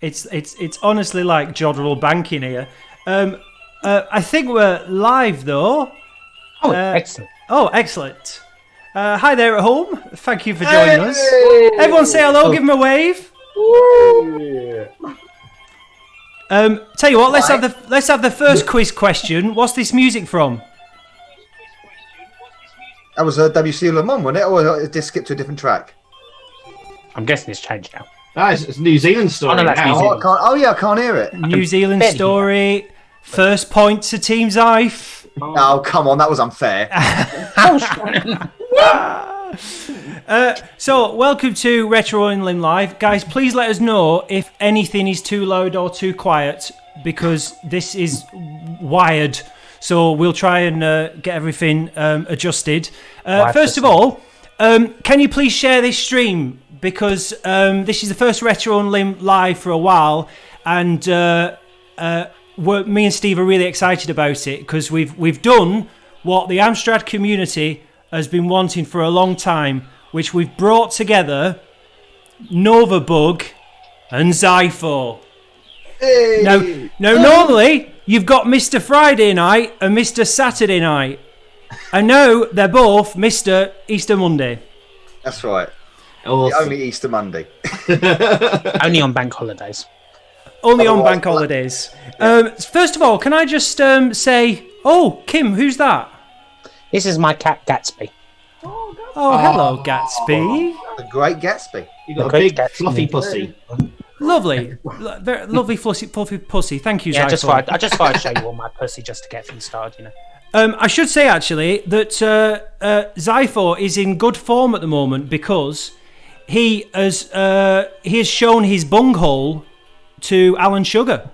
It's honestly like Jodrell banking here. I think we're live though. Oh, excellent. Oh, excellent. Hi there at home. Thank you for joining us. Everyone say hello. Give them a wave. Tell you what. Let's have the first quiz question. What's this music from? That was a WC Le Mans, wasn't it? Or did it skip to a different track? I'm guessing it's changed now. It's New Zealand story. Oh, no, that's New Zealand. I can't hear it. New Zealand story. First point to Team Xyphoe. Oh, come on, that was unfair. So, welcome to RetroUnlim Live. Guys, please let us know if anything is too loud or too quiet, because this is wired. So, we'll try and get everything adjusted. First of all, can you please share this stream? Because this is the first RetroUnlim Live for a while, and me and Steve are really excited about it because we've done what the Amstrad community has been wanting for a long time, which we've brought together Novabug and Xyphoe. Hey. Now, normally you've got Mr. Friday Night and Mr. Saturday Night, and now they're both Mr. Easter Monday. That's right. Awesome. Only Easter Monday. Only on bank holidays. Only on bank holidays. First of all, can I just say, oh, Kim, who's that? This is my cat Gatsby. Oh, hello, Gatsby. The Great Gatsby. You got a big fluffy pussy. Lovely, very lovely fluffy pussy. Thank you, Yeah, Xyphoe. I just thought I'd show you all my pussy just to get things started, you know. I should say actually that Xyphoe is in good form at the moment because he has shown his bunghole to Alan Sugar.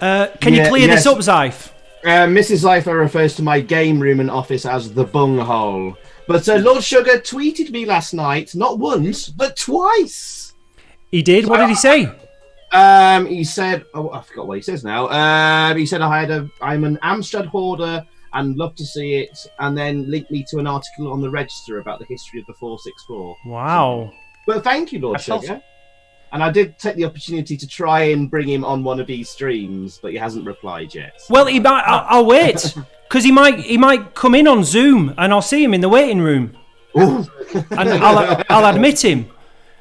Can you clear this up, Xyphoe? Mrs. Xyphoe refers to my game room and office as the bunghole. But Lord Sugar tweeted me last night, not once, but twice. He did? What did he say? He said, oh, I forgot what he says now. He said I'm an Amstrad hoarder and love to see it, and then linked me to an article on the Register about the history of the 464. Wow. But thank you, Lord Sugar. And I did take the opportunity to try and bring him on one of these streams, but he hasn't replied yet. Well, he might. I'll wait because he might come in on Zoom, and I'll see him in the waiting room, and I'll admit him.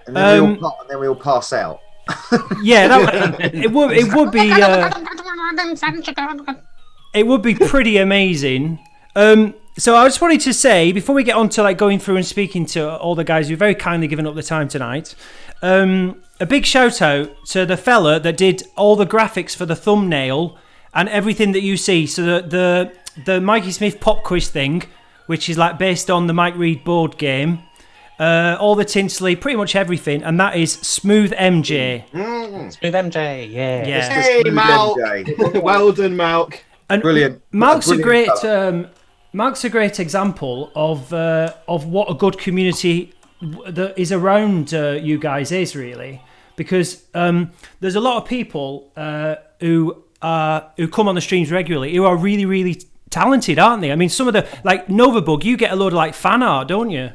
And then we all pass out. Yeah, it would be. It would be pretty amazing. So I just wanted to say before we get on to going through and speaking to all the guys who've very kindly given up the time tonight. A big shout out to the fella that did all the graphics for the thumbnail and everything that you see. So the Mikey Smith pop quiz thing, which is based on the Mike Reed board game, all the tinsely, pretty much everything, and that is Smooth MJ. Smooth MJ, yeah. Hey, Malk. Well done, Malk. And Brilliant. Mark's a great example of what a good community that is around you guys is really, because there's a lot of people who come on the streams regularly who are really, really talented, aren't they? I mean, some of the Novabug, you get a load of fan art, don't you?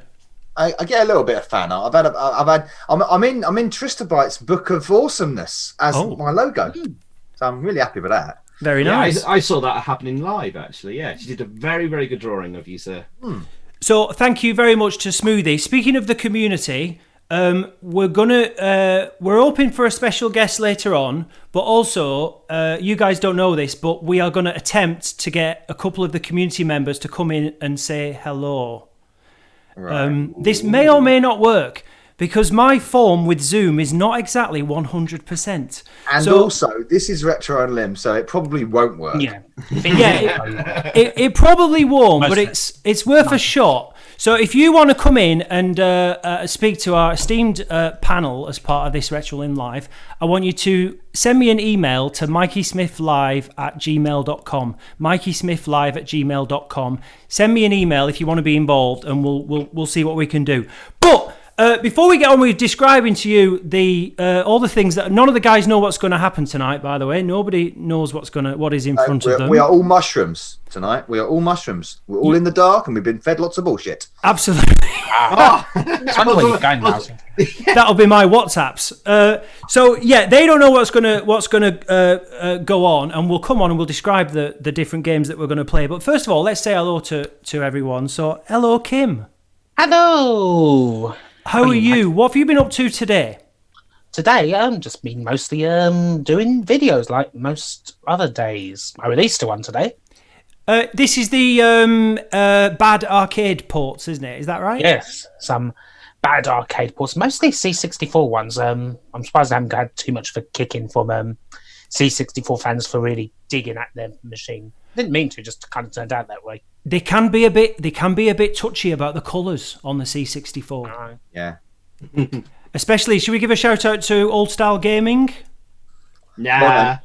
I get a little bit of fan art. I'm in Trista Bright's Book of Awesomeness as my logo, so I'm really happy with that. Very nice. I saw that happening live, actually. Yeah, she did a very, very good drawing of you, sir. So thank you very much to Smoothie. Speaking of the community, we're open for a special guest later on, but also you guys don't know this, but we are going to attempt to get a couple of the community members to come in and say hello. Right. This may or may not work, because my form with Zoom is not exactly 100%. And also, this is RetroUnlim, so it probably won't work. Yeah, it probably won't, but it's worth a shot. So if you want to come in and speak to our esteemed panel as part of this RetroUnlim Live, I want you to send me an email to mikeysmithlive@gmail.com. mikeysmithlive@gmail.com. Send me an email if you want to be involved, and we'll see what we can do. But before we get on with describing to you the all the things that none of the guys know what's going to happen tonight. By the way, nobody knows what is in front of them. We are all mushrooms tonight. We are all mushrooms. We're all in the dark, and we've been fed lots of bullshit. Absolutely. That'll be my WhatsApps. So yeah, they don't know what's gonna go on, and we'll come on and we'll describe the different games that we're going to play. But first of all, let's say hello to everyone. So hello, Kim. Hello. How are you? What have you been up to today? Today, just been mostly doing videos like most other days. I released one today. This is the bad arcade ports, isn't it? Is that right? Yes, some bad arcade ports, mostly C64 ones. I'm surprised I haven't had too much of a kick in from C64 fans for really digging at their machine. Didn't mean to, just kind of turned out that way. They can be a bit touchy about the colours on the C64. Yeah. Especially, should we give a shout out to Old Style Gaming? Nah.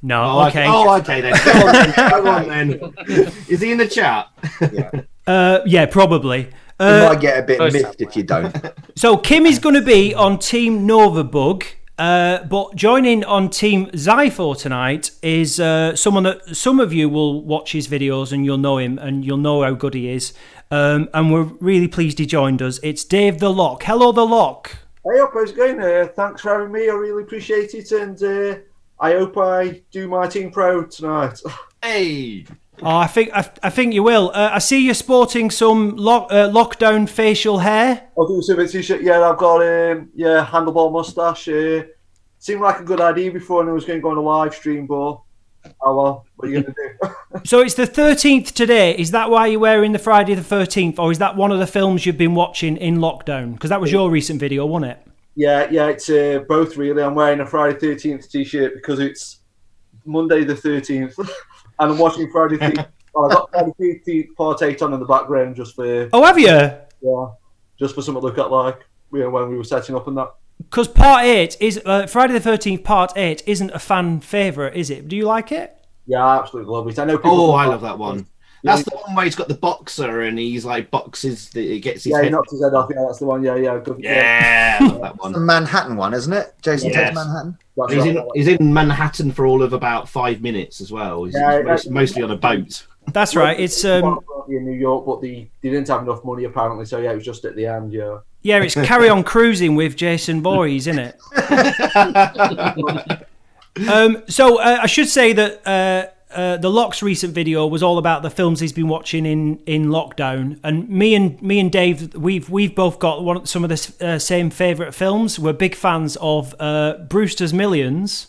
No. Okay. Okay then. Go on then. Is he in the chat? Yeah, probably. You might get a bit miffed if you don't. So Kim is going to be on Team Novabug. But joining on Team Xyphoe tonight is someone that some of you will watch his videos and you'll know him and you'll know how good he is. And we're really pleased he joined us. It's Dave the Loch. Hello, the Loch. Hey up, how's it going? Thanks for having me. I really appreciate it, and I hope I do my team proud tonight. Hey. Oh, I think you will. I see you're sporting some lockdown facial hair. I'll do a t-shirt. Yeah, I've got handlebar mustache. Seemed like a good idea before, and I was going to go on a live stream, but oh well. What are you going to do? So it's the 13th today. Is that why you're wearing the Friday the 13th, or is that one of the films you've been watching in lockdown? Because that was your recent video, wasn't it? Yeah, it's both really. I'm wearing a Friday 13th t-shirt because it's Monday the 13th. And I'm watching Friday the 13th. Well, I got Friday the 13th Part 8 on in the background just for... Oh, have you? Yeah, just for something to look at, like, when we were setting up and that. Because Part 8 is... Friday the 13th Part 8 isn't a fan favourite, is it? Do you like it? Yeah, I absolutely love it. I know people... I love that one. That's the one where he's got the boxer and he's like boxes, he gets his head. He knocks his head off. Yeah, that's the one. Yeah. Good. Yeah, I love that one. The Manhattan one, isn't it? Jason Takes Manhattan. He's in Manhattan for all of about 5 minutes as well. He's mostly on a boat. That's right. It's in New York, but they didn't have enough money apparently. So yeah, it was just at the end. Yeah. Yeah, it's Carry On Cruising with Jason Voorhees, isn't it? So I should say that the Loch's recent video was all about the films he's been watching in lockdown, and me and Dave, we've both got some of the same favourite films. We're big fans of Brewster's Millions.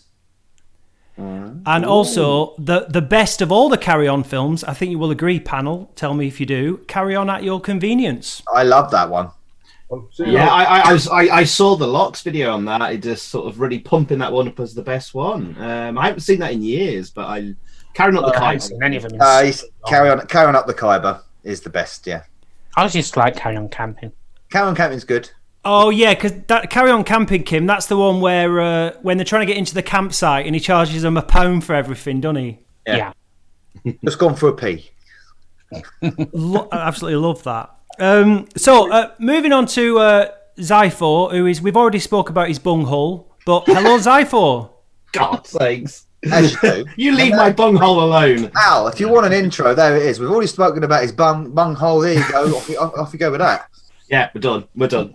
And also the best of all the Carry On films. I think you will agree, panel. Tell me if you do. Carry On at Your Convenience. I love that one. Yeah, I saw the Loch's video on that. It just sort of really pumping that one up as the best one. I haven't seen that in years, but Carrying Up the Khyber. Any of them Carry on Up the Khyber is the best. Yeah. I just like Carry On Camping. Carry On Camping's good. Oh yeah, because that Carry On Camping, Kim, that's the one where when they're trying to get into the campsite and he charges them £1 for everything, doesn't he? Yeah. Just gone for a pee. I absolutely love that. So moving on to Xyphoe, we've already spoke about his bunghole, but hello Xyphoe. God sakes. As you do. You leave my bunghole alone. Al, if you want an intro, there it is. We've already spoken about his bunghole. There you go. Off you go with that. Yeah, we're done.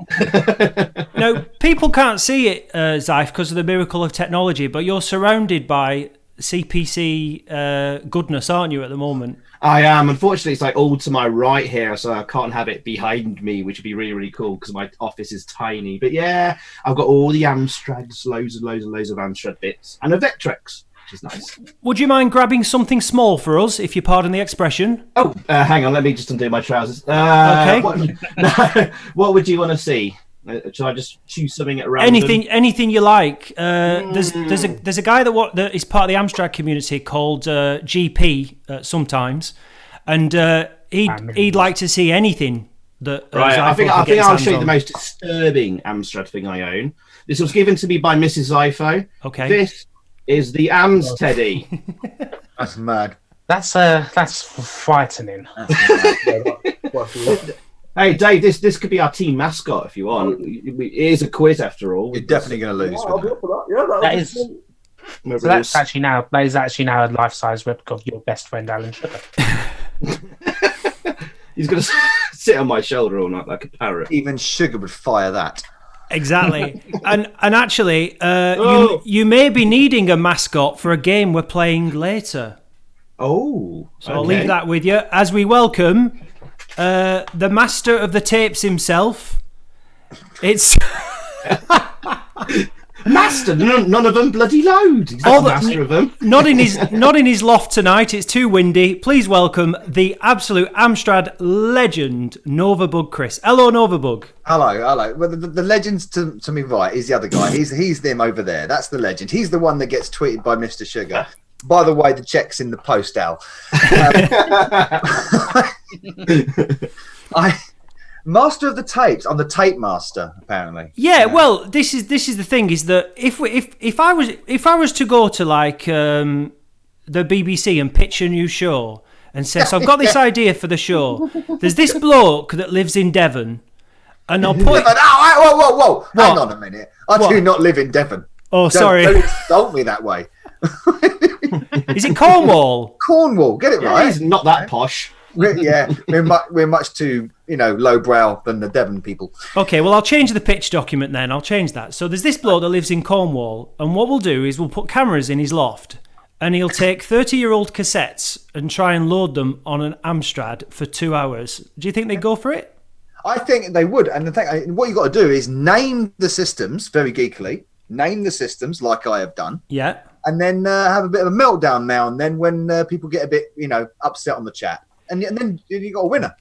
Now, people can't see it, Xyph, because of the miracle of technology, but you're surrounded by CPC goodness, aren't you, at the moment? I am. Unfortunately, it's like all to my right here, so I can't have it behind me, which would be really, really cool because my office is tiny. But yeah, I've got all the Amstrads, loads of Amstrad bits, and a Vectrex, which is nice. Would you mind grabbing something small for us, if you pardon the expression? Oh, hang on, let me just undo my trousers. Okay. What would you want to see? Should I just choose something at random? Anything you like. There's a guy that is part of the Amstrad community called GP sometimes, and he'd like to see anything that. Right, I think I'll show you the most disturbing Amstrad thing I own. This was given to me by Mrs. Xyphoe. Okay. This is the Ams Teddy. That's mad. That's frightening. Hey, Dave, this could be our team mascot if you want. It is a quiz after all. You're definitely going to lose. I'll be up for that. Yeah, That is. So that is actually now a life-size replica of your best friend Alan Sugar. He's going to sit on my shoulder all night like a parrot. Even Sugar would fire that. Exactly. and actually, you may be needing a mascot for a game we're playing later. Oh. So I'll leave that with you as we welcome the master of the tapes himself. It's... Master, none of them bloody load. He's the master of them. Not in his loft tonight. It's too windy. Please welcome the absolute Amstrad legend, Novabug Chris. Hello, Novabug. Hello. Well, the legend to me right is the other guy. He's them over there. That's the legend. He's the one that gets tweeted by Mr. Sugar. By the way, the check's in the post, Al. Master of the tapes. I'm the tape master, apparently. Yeah, well, this is the thing is that if I was to go to like the BBC and pitch a new show and say, so I've got this idea for the show. There's this bloke that lives in Devon, and I'll put. Whoa! Hang on a minute. I do not live in Devon. Oh, sorry. Don't insult me that way. Is it Cornwall? Cornwall, get it right. He's not that posh. We're much too lowbrow than the Devon people. Okay, well I'll change the pitch document then. I'll change that. So there's this bloke that lives in Cornwall, and what we'll do is we'll put cameras in his loft, and he'll take 30-year-old cassettes and try and load them on an Amstrad for 2 hours. Do you think they'd go for it? I think they would. And the thing, what you got to do is name the systems very geekily. Name the systems like I have done. Yeah. And then have a bit of a meltdown now and then when people get a bit upset on the chat. And then you got a winner.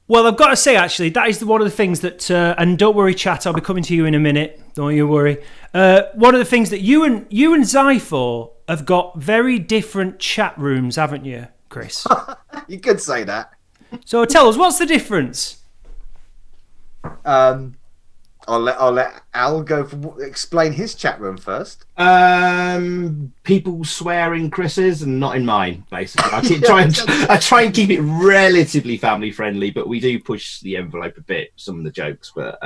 Well, I've got to say, actually, that is one of the things that, and don't worry, chat, I'll be coming to you in a minute. Don't you worry. One of the things that you and Xyphoe have got very different chat rooms, haven't you, Chris? You could say that. So tell us, what's the difference? I'll let Al explain his chat room first. People swear in Chris's and not in mine. Basically, I try and keep it relatively family friendly, but we do push the envelope a bit. Some of the jokes, but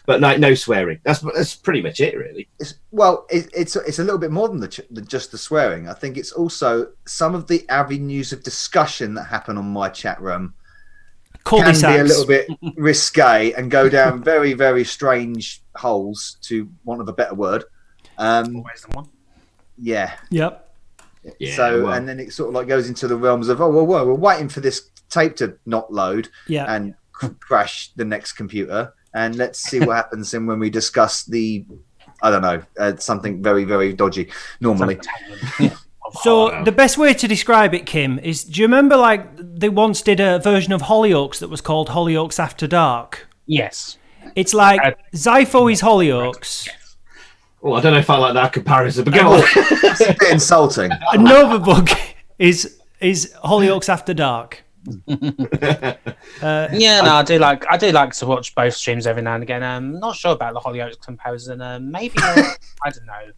no swearing. That's pretty much it, really. It's a little bit more than just the swearing. I think it's also some of the avenues of discussion that happen on my chat room. Can be a little bit risque and go down very, very strange holes, to want of a better word. Always the one. Yeah. Yep. Yeah, so, and then it sort of like goes into the realms of, we're waiting for this tape to not load and crash the next computer. And let's see what happens when we discuss something very, very dodgy normally. So the best way to describe it, Kim, is do you remember like they once did a version of Hollyoaks that was called Hollyoaks After Dark? Yes. It's like Xyphoe is Hollyoaks. Oh, I don't know if I like that comparison, but go on. It's a bit insulting. And Novabug is Hollyoaks After Dark. I do like to watch both streams every now and again. I'm not sure about the Hollyoaks comparison. Maybe I don't know.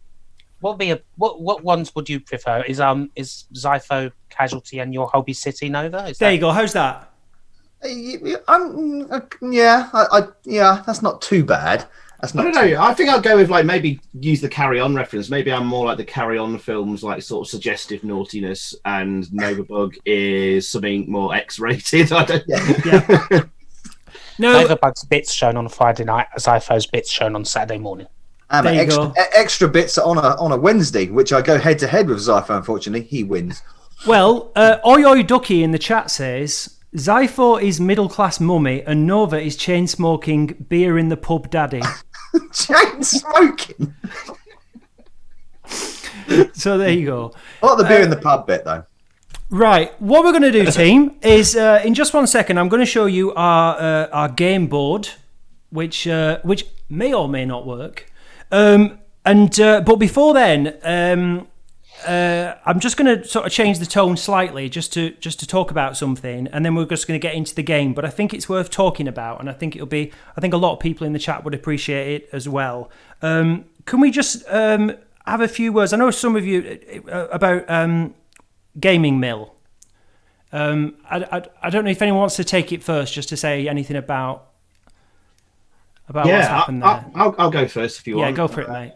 What ones would you prefer? Is Xyphoe Casualty and Your Hobby City Nova? There you go. How's that? That's not too bad. That's not. I don't know. I think I'll go with maybe use the Carry On reference. Maybe I'm more like the Carry On films, like sort of suggestive naughtiness, and Novabug is something more X-rated. I don't. Yeah. No, Novabug's bits shown on Friday night, Xyphoe's bits shown on Saturday morning. Extra bits on a Wednesday, which I go head to head with Xyphoe. Unfortunately, he wins. Well, Oi Ducky in the chat says Xyphoe is middle class mummy and Nova is chain smoking beer in the pub daddy. Chain smoking. So there you go. I like the beer in the pub bit though. Right, what we're going to do, team, is in just 1 second I'm going to show you our game board, which may or may not work. But before then, I'm just going to sort of change the tone slightly, just to talk about something, and then we're just going to get into the game. But I think it's worth talking about, and I think a lot of people in the chat would appreciate it as well. Can we just have a few words? I know some of you about Gaming Mill. I don't know if anyone wants to take it first, just to say anything about what's happened there. I'll go first if you want. Yeah, go for it, mate.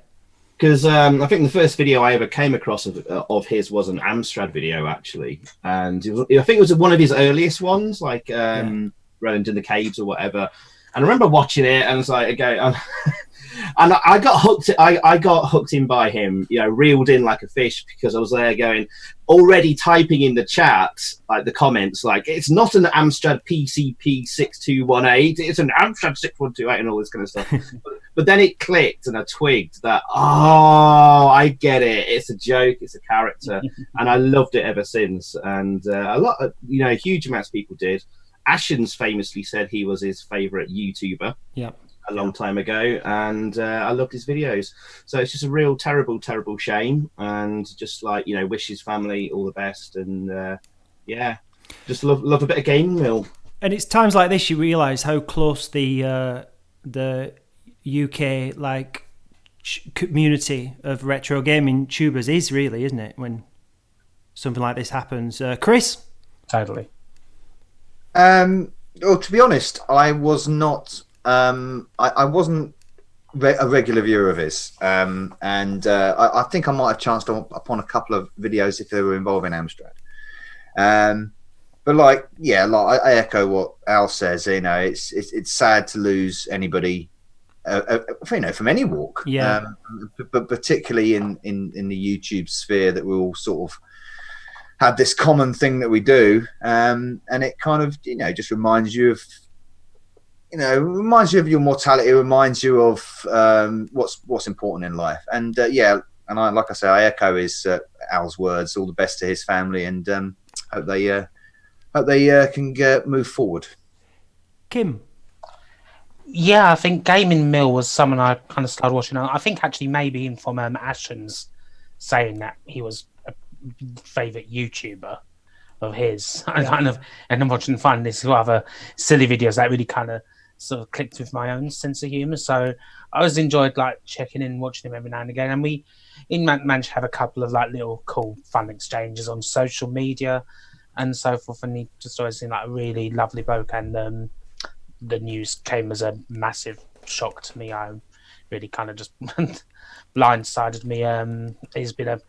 Because I think the first video I ever came across of his was an Amstrad video, actually. And I think it was one of his earliest ones, like running in the caves or whatever. And I remember watching it, and I was like, okay, and I got hooked. I got hooked in by him, reeled in like a fish, because I was there going, already typing in the chat, like the comments, like, it's not an Amstrad PCP 6218, it's an Amstrad 6128, and all this kind of stuff. But then it clicked, and I twigged that, I get it. It's a joke, it's a character, and I loved it ever since. And huge amounts of people did. Ashens famously said he was his favourite YouTuber. Yeah. A long time ago, and I loved his videos. So it's just a real terrible shame, and just like, wish his family all the best, and just love a bit of gaming mill. And it's times like this you realise how close the UK community of retro gaming tubers is, really, isn't it? When something like this happens, Chris. Totally. Well, to be honest, I was not. I wasn't a regular viewer of his, and I think I might have chanced upon a couple of videos if they were involving Amstrad. But I echo what Al says. It's sad to lose anybody, from any walk. Yeah. But particularly in the YouTube sphere, that we all sort of have this common thing that we do, and it kind of just reminds you of. Reminds you of your mortality. It reminds you of what's important in life. And and I echo his Al's words. All the best to his family, and hope they can move forward. Kim. Yeah, I think Gaming Mill was someone I kind of started watching. I think actually maybe even from Ashens saying that he was a favourite YouTuber of his. Yeah. And I'm watching and finding these other silly videos that really kind of sort of clicked with my own sense of humour. So I always enjoyed checking in, watching him every now and again. And we managed to have a couple of little cool fun exchanges on social media and so forth. And he just always seemed like a really lovely bloke. And the news came as a massive shock to me. I really kind of just blindsided me. He's been a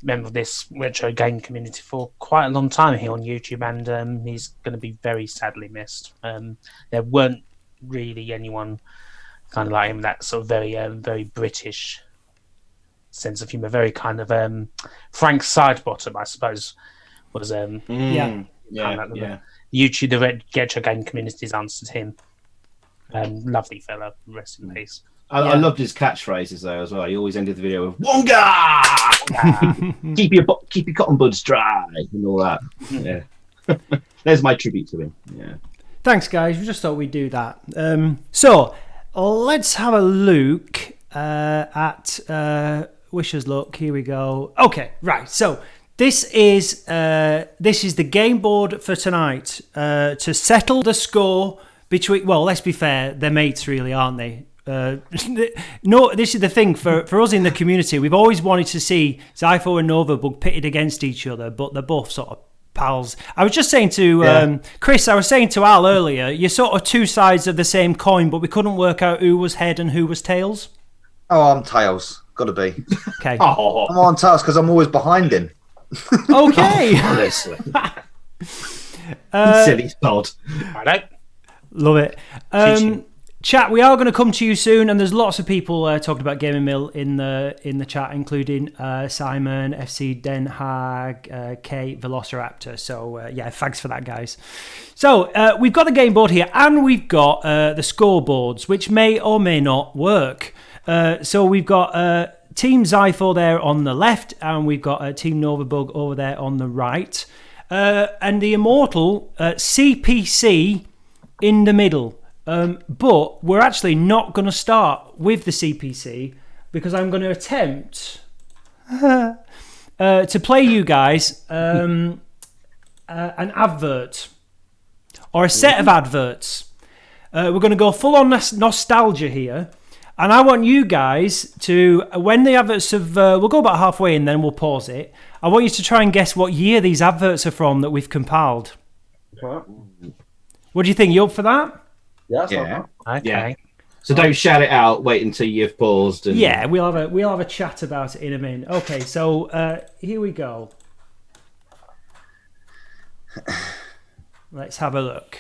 member of this retro game community for quite a long time here on YouTube, and he's going to be very sadly missed. There weren't really anyone kind of like him, that sort of very British sense of humour, very kind of Frank Sidebottom, I suppose, was YouTube, the retro game community's answer to him. Lovely fella, rest in peace. I loved his catchphrases though as well. He always ended the video with "Wonga!" keep your cotton buds dry and all that. Yeah, there's my tribute to him. Yeah. Thanks, guys. We just thought we'd do that. So let's have a look at Wisher's Luck. Here we go. Okay, right. So this is the game board for tonight to settle the score between. Well, let's be fair, they're mates, really, aren't they? No, this is the thing for us in the community. We've always wanted to see Xyphoe and Novabug pitted against each other, but they're both sort of pals. I was just saying to Chris, I was saying to Al earlier, you're sort of two sides of the same coin, but we couldn't work out who was head and who was tails. Oh, I'm tails. Gotta be. Okay. I'm on tails because I'm always behind him. Okay. Honestly. Silly sod. I don't. Love it. Chat, we are going to come to you soon, and there's lots of people talking about Gaming Mill in the chat, including Simon, FC Den Haag, Kate, Velociraptor. So thanks for that, guys. So we've got the game board here, and we've got the scoreboards, which may or may not work. So we've got Team Xyphoe there on the left, and we've got Team Novabug over there on the right, and the immortal CPC in the middle. But we're actually not going to start with the CPC because I'm going to attempt to play you guys an advert or a set of adverts. We're going to go full on nostalgia here, And I want you guys to, when the adverts have, we'll go about halfway and then we'll pause it. I want you to try and guess what year these adverts are from that we've compiled. Okay. What do you think? You up for that? Yeah. Okay. Yeah. So don't shout it out. Wait until you've paused. And... Yeah, we'll have a chat about it in a minute. Okay, so here we go. Let's have a look.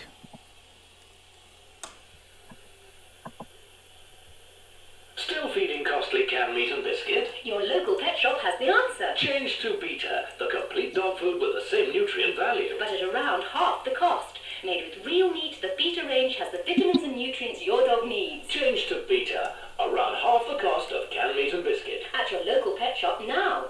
Still feeding costly canned meat and biscuit? Your local pet shop has the answer. Change to Beta, the complete dog food with the same nutrient value. But at around half the cost. Made with real meat, the Beta range has the vitamins and nutrients your dog needs. Change to Beta, around half the cost of canned meat and biscuit. At your local pet shop now.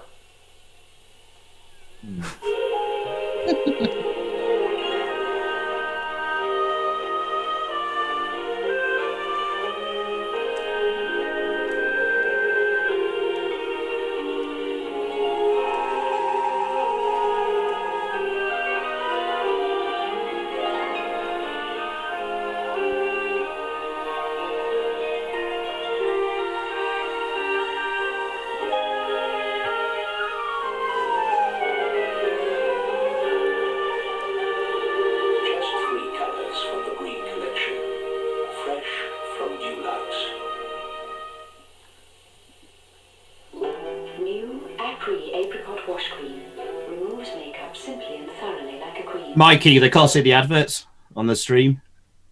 Mikey, they can't see the adverts on the stream.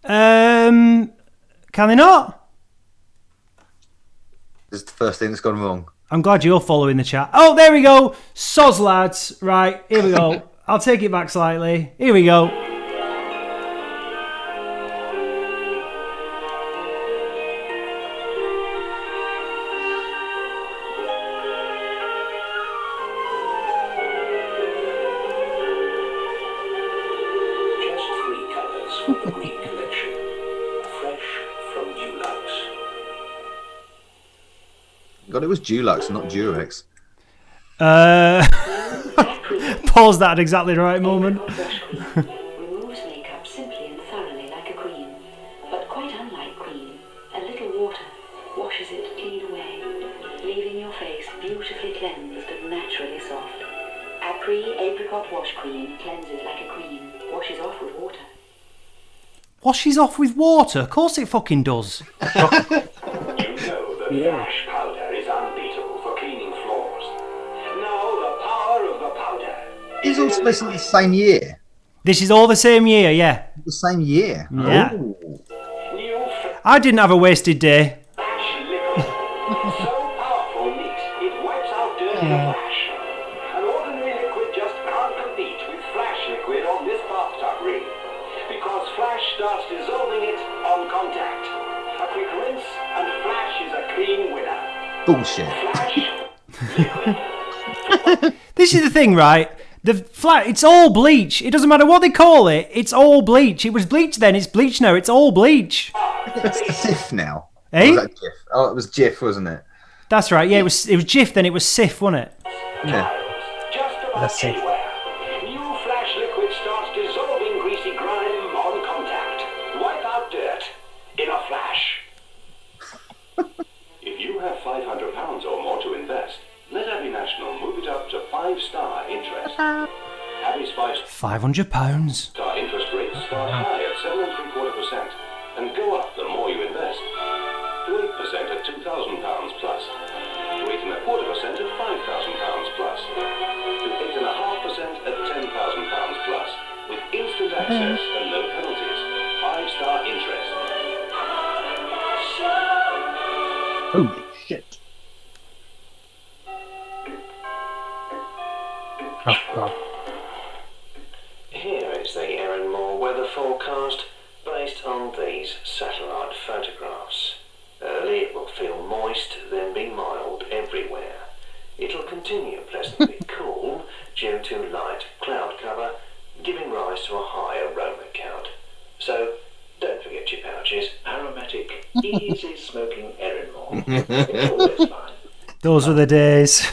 Can they not? This is the first thing that's gone wrong. I'm glad you're following the chat. Oh, there we go. Soz lads. Right, here we go. I'll take it back slightly. Here we go. God, it was Dulux, not Durex. Pause that at exactly the right moment. Removes makeup simply and thoroughly like a cream, but quite unlike cream. A little water washes it clean away, leaving your face beautifully cleansed and naturally soft. Apri Apricot Wash Cream cleanses like a cream, washes off with water. Washes off with water? Of course it fucking does. You know that Flash powder is unbeatable for cleaning floors. Now the power of the powder. It's all supposed to be the same year. This is all the same year, yeah. The same year. Yeah. Ooh. New I didn't have a wasted day. Flash liquid. So powerful mix, it wipes out dirt in a flash. An ordinary liquid just can't compete with Flash liquid on this bathtub ring. Because Flash starts dissolving it on contact. A quick rinse and Flash is a clean winner. Bullshit. Flash liquid. This is the thing, right? It's all bleach. It doesn't matter what they call it. It's all bleach. It was bleach then. It's bleach now. It's all bleach. It's Sif now. Eh? Or was that Jif? Oh, it was Jif, wasn't it? That's right. Yeah, it was Jif. Then it was Sif, wasn't it? Yeah. Just about That's it. anywhere. New Flash liquid starts dissolving greasy grime on contact. Wipe out dirt in a flash. If you have £500 or more to invest, let Abbey National move it up to 5-star interest. Abbey's 5-star £500. interest rates start high at 7.75% and go up the more you invest. To 8% at £2,000 plus. To 8.25% at £5,000 plus. To 8.5% at £10,000 plus. With instant access and no penalties. 5-star interest. Holy shit. Oh, God. Here is the Erin Moore weather forecast based on these satellite photographs. Early it will feel moist, then be mild everywhere. It'll continue pleasantly cool due to light cloud cover, giving rise to a high aroma count. So, don't forget your pouches. Aromatic, easy smoking Erin Moore. It's always fine. Those were the days.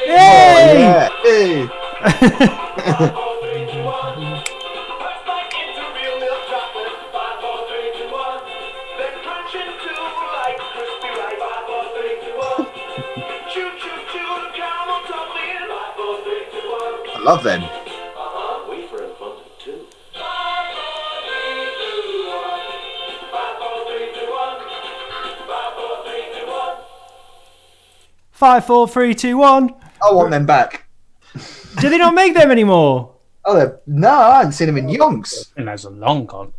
Yay! Yeah. Hey. love them. We for London too. 5, 4, 3, 2, 1. I want them back. Do they not make them anymore? Oh, no, I haven't seen them in yonks. And those are long gone.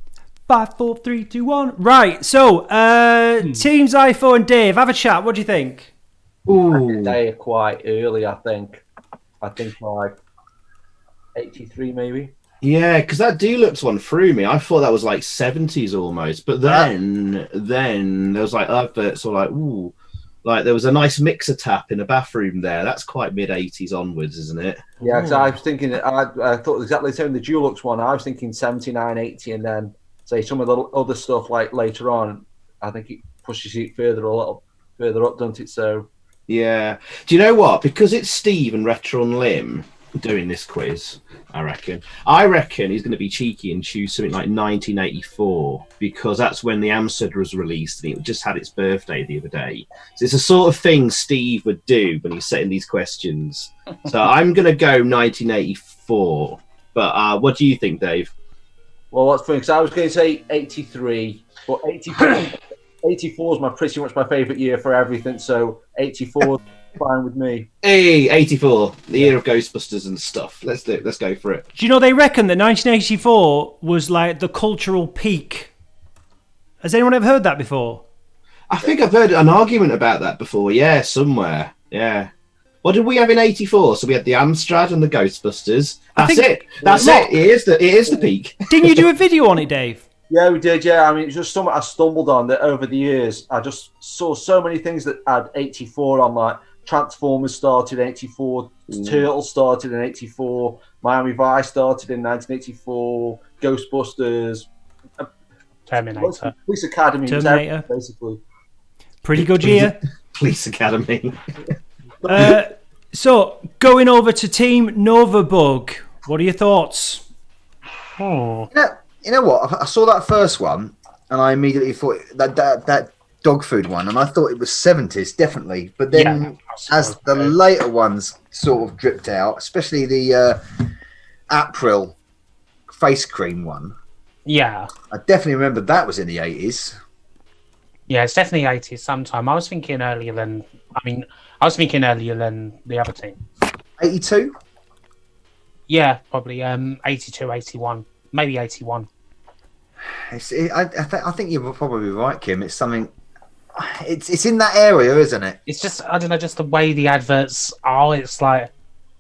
5, 4, 3, 2, 1. Right, so Team Xyphoe and Dave, have a chat. What do you think? Ooh. They are quite early, I think. I think like 83 maybe. Yeah, because that Deluxe one threw me. I thought that was like 70s almost. But then there was like adverts or like, ooh, like there was a nice mixer tap in a bathroom there. That's quite mid-80s onwards, isn't it? Yeah, because I was thinking, I thought exactly the same with the Dulux one. I was thinking 79, 80, and then say some of the other stuff like later on, I think it pushes it a little further up, doesn't it? So yeah. Do you know what? Because it's Steve and RetroUnlim doing this quiz, I reckon he's going to be cheeky and choose something like 1984 because that's when the Amstrad was released and it just had its birthday the other day. So it's the sort of thing Steve would do when he's setting these questions. So I'm going to go 1984. But what do you think, Dave? well, what's funny because I was going to say 83, but 84 is pretty much my favourite year for everything. So 84 is fine with me. Hey, 84, the year of Ghostbusters and stuff. Let's do it. Let's go for it. Do you know they reckon that 1984 was like the cultural peak? Has anyone ever heard that before? I think I've heard an argument about that before. Yeah, somewhere. Yeah. What did we have in 84? So we had the Amstrad and the Ghostbusters. That's it. That's it. It is the peak. Didn't you do a video on it, Dave? Yeah, we did. Yeah, I mean, it's just something I stumbled on that over the years. I just saw so many things that had 84 on, like Transformers started in 84, Turtles started in 84, Miami Vice started in 1984, Ghostbusters, Terminator. Police Academy, Terminator. basically. Pretty good year. Police Academy. So, going over to Team Novabug, what are your thoughts? Oh. You know what? I saw that first one, and I immediately thought that dog food one, and I thought it was 70s, definitely. But then, as the later ones sort of dripped out, especially the April face cream one, Yeah. I definitely remember that was in the 80s. Yeah, it's definitely 80s sometime. I was thinking earlier than the other team. 82? Yeah, probably 82, 81, maybe 81. I think you're probably right, Kim. It's something. It's in that area, isn't it? It's just, I don't know, just the way the adverts are. It's like,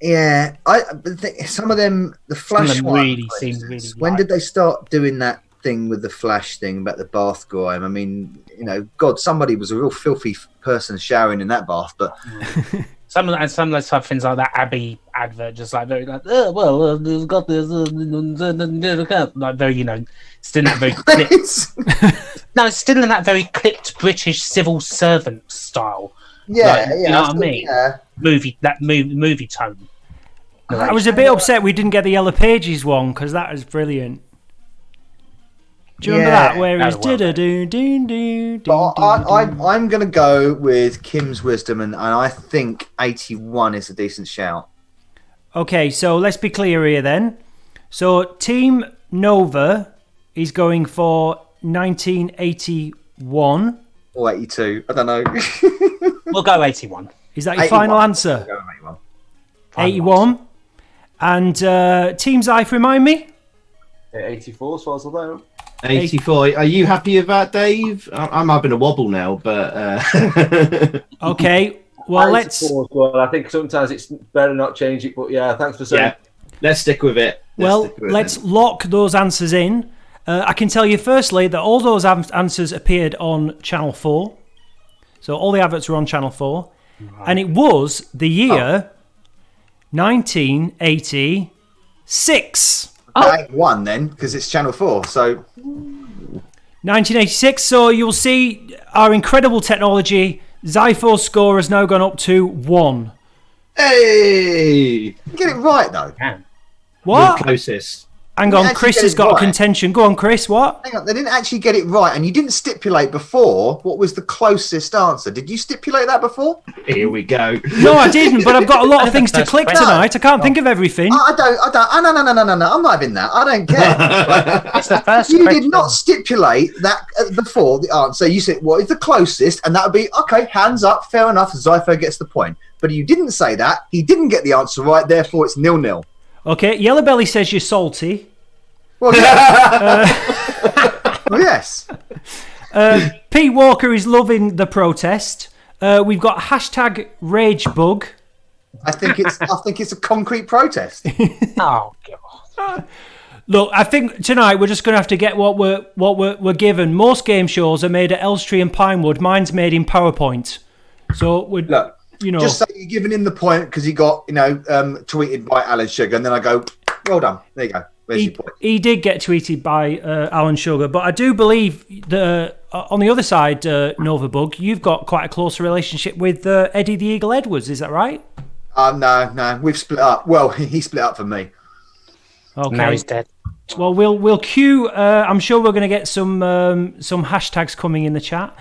yeah. I think some of them, the flash them one. really seem really. When did they start doing that thing with the flash thing about the bath grime? I mean, you know, God, somebody was a real filthy person showering in that bath. But some of those type of things like that Abbey advert, just like very like, oh, well, there's got this, like very, you know, still in that very clipped. No, it's still in that very clipped British civil servant style. yeah, Like, yeah, you know what I mean? Yeah. Movie tone. I was a bit upset we didn't get the Yellow Pages one because that was brilliant. Do you remember that where he's do? But I'm going to go with Kim's wisdom, and I think 81 is a decent shout. Okay, so let's be clear here then. So Team Nova is going for 1981 or 82. I don't know. We'll go 81. Is that your 81. final answer? Go with 81. 81. And Team Xyphoe, remind me? 84, as far as I know. 84. Are you happy with that, Dave? I'm having a wobble now, but Okay. Well, let's. Well, I think sometimes it's better not change it, but yeah, thanks for saying. yeah, let's stick with it. Let's lock those answers in. I can tell you firstly that all those answers appeared on Channel 4. So all the adverts were on Channel 4. Right. And it was the year 1986. I ain't one then, because it's Channel 4. So 1986. So you'll see our incredible technology. Xyphoe's score has now gone up to 1. Hey! get it right though. Yeah. What? You're closest. Hang on, Chris has got a contention. Go on, Chris, what? Hang on, they didn't actually get it right, and you didn't stipulate before what was the closest answer. Did you stipulate that before? Here we go. No, I didn't, but I've got a lot of things to click tonight. I can't think of everything. I don't. No. I'm not having that. I don't care. It's the first You question. did not stipulate that before the answer. You said, what is the closest? And that would be, okay, hands up, fair enough, Xyphoe gets the point. But you didn't say that. He didn't get the answer right, therefore it's 0-0. Okay, Yellow Belly says you're salty. Well, yeah. Well, yes. Pete Walker is loving the protest. We've got hashtag RageBug. I think it's a concrete protest. Oh god. Look, I think tonight we're just going to have to get what we're given. Most game shows are made at Elstree and Pinewood. Mine's made in PowerPoint. So we're Look, just say you're giving him the point because he got tweeted by Alan Sugar, and then I go, well done. There you go. He did get tweeted by Alan Sugar, but I do believe that on the other side, Novabug, you've got quite a close relationship with Eddie the Eagle Edwards. Is that right? No, we've split up. Well, he split up for me. Okay. Now he's dead. Well, we'll queue. I'm sure we're going to get some hashtags coming in the chat.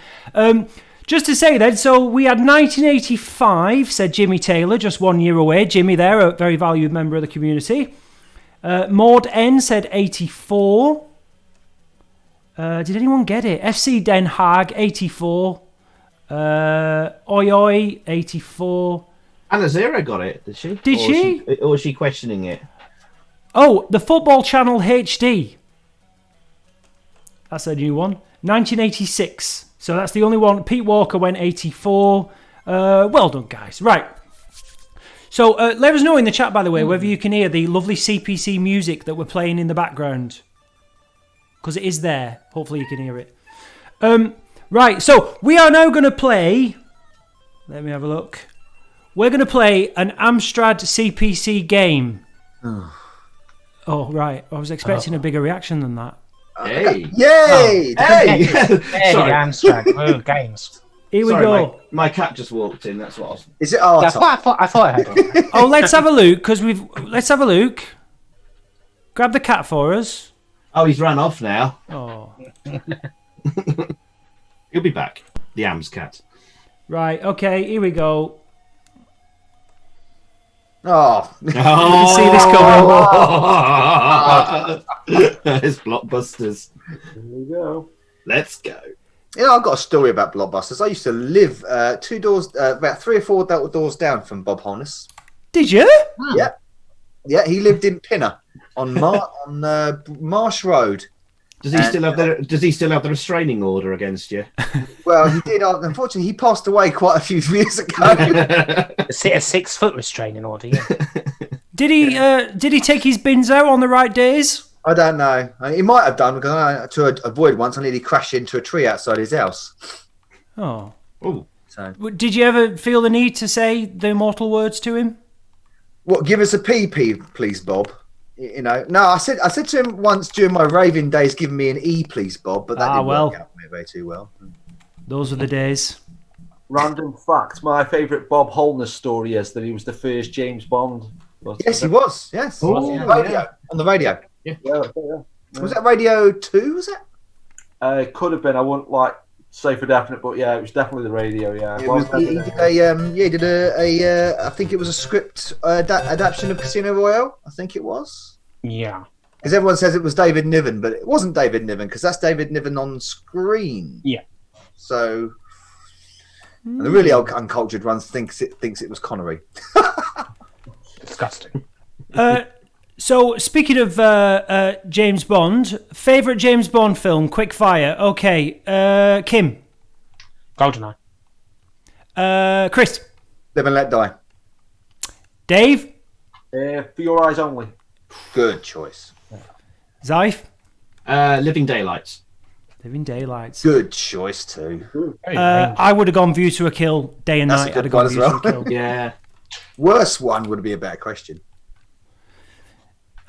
Just to say then, so we had 1985, said Jimmy Taylor, just 1 year away. Jimmy there, a very valued member of the community. Maud N said 84. Did anyone get it? FC Den Haag 84. Oi Oi 84. Anna Zero got it, did she? Did she? Or was she questioning it? Oh, the Football Channel HD. That's a new one. 1986. So that's the only one. Pete Walker went 84. Well done, guys. Right. So let us know in the chat, by the way, whether you can hear the lovely CPC music that we're playing in the background. Because it is there. Hopefully you can hear it. Right, so we are now going to play... Let me have a look. We're going to play an Amstrad CPC game. Oh, right. I was expecting a bigger reaction than that. Hey! Yay! Hey! Sorry, Amstrad. Games. Here we go. My cat just walked in. That's what I was... Is it our That's what I thought I had it. Oh, let's have a look, because let's have a look. Grab the cat for us. Oh, he's run off now. Oh. He'll be back. The Ams cat. Right, okay, here we go. Oh. You can see this coming. It's Blockbusters. Here we go. Let's go. I've got a story about Blockbusters. I used to live 2 doors, about 3 or 4 doors down from Bob Holness. Did you? Yeah, he lived in Pinner on Marsh Road. Does he still have the restraining order against you? Well, he did. Unfortunately, he passed away quite a few years ago. A 6-foot restraining order. Yeah. Did he take his bins out on the right days? I don't know. He might have done because to avoid once, I nearly crashed into a tree outside his house. Oh. Ooh. So, did you ever feel the need to say the immortal words to him? what? Give us a PP, please, Bob. No, I said to him once during my raving days, give me an E, please, Bob, but that didn't work out for me very too well. Those were the days. Random fact: my favourite Bob Holness story is that he was the first James Bond. Yes, he was. Yes, on the radio. Yeah. Was that Radio 2? Was it? It could have been. I wouldn't say for definite, but yeah, it was definitely the radio. Yeah. He did a I think it was a script adaptation of Casino Royale. I think it was. Yeah. Because everyone says it was David Niven, but it wasn't David Niven because that's David Niven on screen. Yeah. So, and the really old uncultured ones thinks it was Connery. Disgusting. So speaking of James Bond, favourite James Bond film, quick fire. Okay, Kim. GoldenEye. Chris. Live and Let Die. Dave. For Your Eyes Only. Good choice. Zyph. Living Daylights. Living Daylights. Good choice too. I would have gone View to a Kill day and That's night. a good I'd have gone one as View well. to a Kill. Yeah. Worst one would be a better question.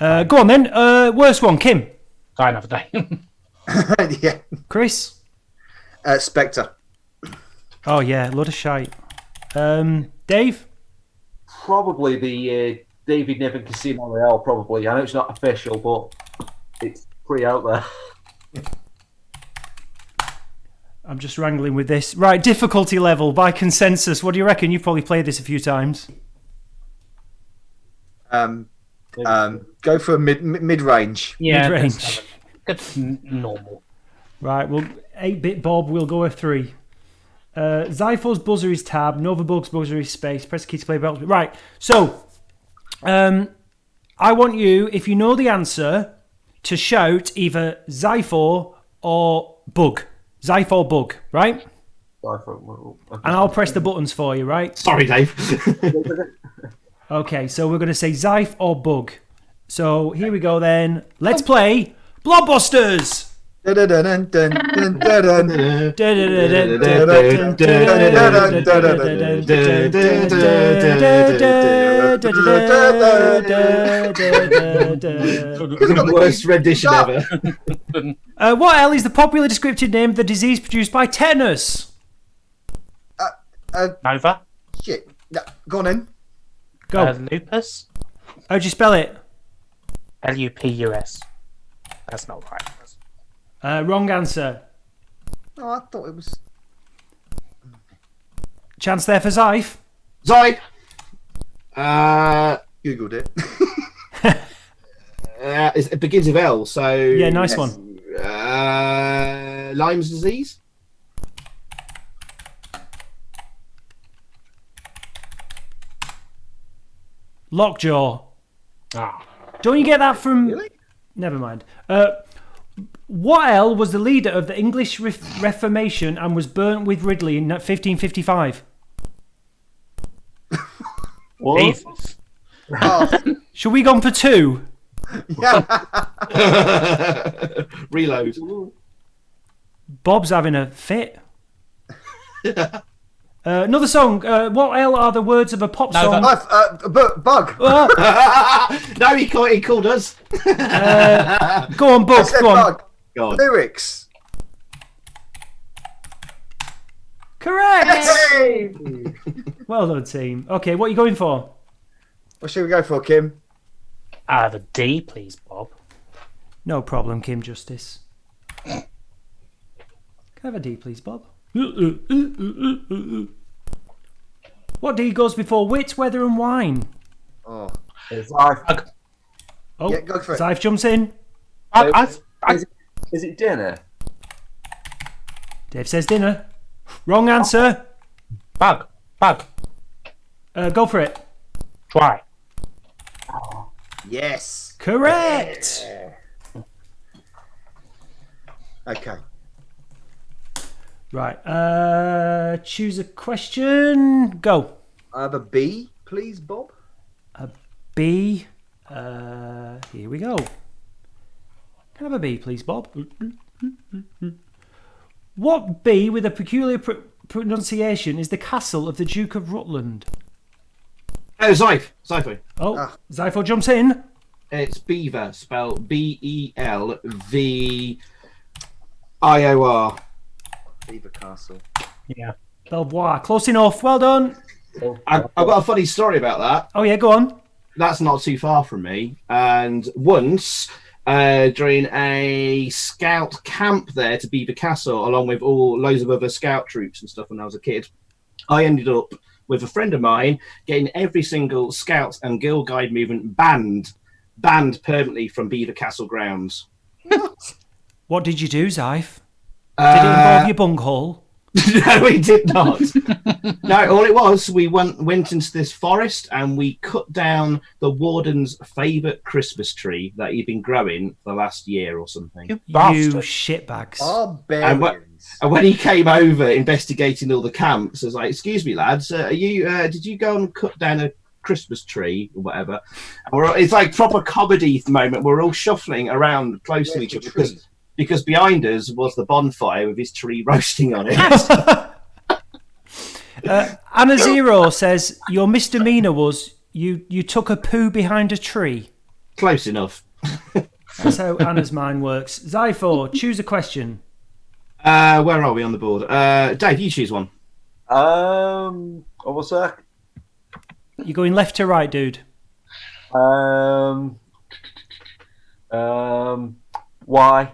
Go on then. Worst one, Kim. Die Another Day. Yeah. Chris. Spectre. Oh yeah, a lot of shite. Dave. Probably the David Niven Casino Royale. Probably. I know it's not official, but It's pretty out there. I'm just wrangling with this. Right, difficulty level by consensus. What do you reckon? You've probably played this a few times. Go for a mid-range. Yeah, Mid-range. Good normal. Right, well, 8-bit Bob, we'll go a 3. Xyphoe's buzzer is tab, Novabug's buzzer is space. Press the key to play belt. Right, so I want you, if you know the answer, to shout either Xyphoe or Bug. Xyphoe Bug, right? And I'll press the buttons for you, right? Sorry, Dave. Okay, so we're going to say Xyphoe or Bug. So here we go then. Let's play Blockbusters! Worst rendition ever. What L is the popular descriptive name of the disease produced by tetanus? Nova. Shit. No, go on then. Go. Lupus. How'd you spell it? Lupus. That's not right. Wrong answer. Oh, I thought it was. Chance there for Xyphoe. Zoe. Googled it. It begins with L, so... Yeah, nice one. Lyme's disease? Lockjaw. Ah. Don't you get that from... Really? Never mind. What L was the leader of the English Reformation and was burnt with Ridley in 1555? What? Jesus. Oh, Should we go on for 2? yeah. Reload. Bob's having a fit. Another song. What L are the words of a pop song? Bug. No, he called us. Go on, Bug. I said Go on. bug. Go on. Lyrics. Correct. Hey! Well done, team. Okay, what are you going for? What should we go for, Kim? I have a D, please, Bob. No problem, Kim Justice. Can I have a D, please, Bob? What D goes before wit, weather, and wine? Oh, Oh, yeah, go for it. Xyphoe jumps in. Is it dinner? Dave says dinner. Wrong answer. Bug. Go for it. Try. Yes. Correct. Okay. Right. Choose a question. Go. I have a B, please, Bob. B. Here we go. Can I have a B, please, Bob? What B with a peculiar pronunciation is the castle of the Duke of Rutland? Oh, Xyphoe. Oh, Xyphoe jumps in. It's Beaver, spelled Belvior. Beaver Castle. Yeah. Belvoir. Close enough. Well done. I've got a funny story about that. Oh, yeah, go on. That's not too far from me. And once, during a scout camp there to Beaver Castle, along with loads of other scout troops and stuff when I was a kid, I ended up with a friend of mine getting every single scout and girl guide movement banned permanently from Beaver Castle grounds. What did you do, Xyphoe? Did it involve your bunghole? No, we did not. No, all it was, we went into this forest and we cut down the warden's favourite Christmas tree that he'd been growing for the last year or something. You You bastard. shitbags. Barbarians. And when he came over investigating all the camps, I was like, "Excuse me, lads, did you go and cut down a Christmas tree or whatever?" And it's like proper comedy moment. We're all shuffling around close to each other because behind us was the bonfire with his tree roasting on it. Anna Zero says your misdemeanor was you took a poo behind a tree. Close enough. That's how Anna's mind works. Xyphoe, choose a question. Where are we on the board? Dave, you choose one. What's that? You're going left to right, dude. Why?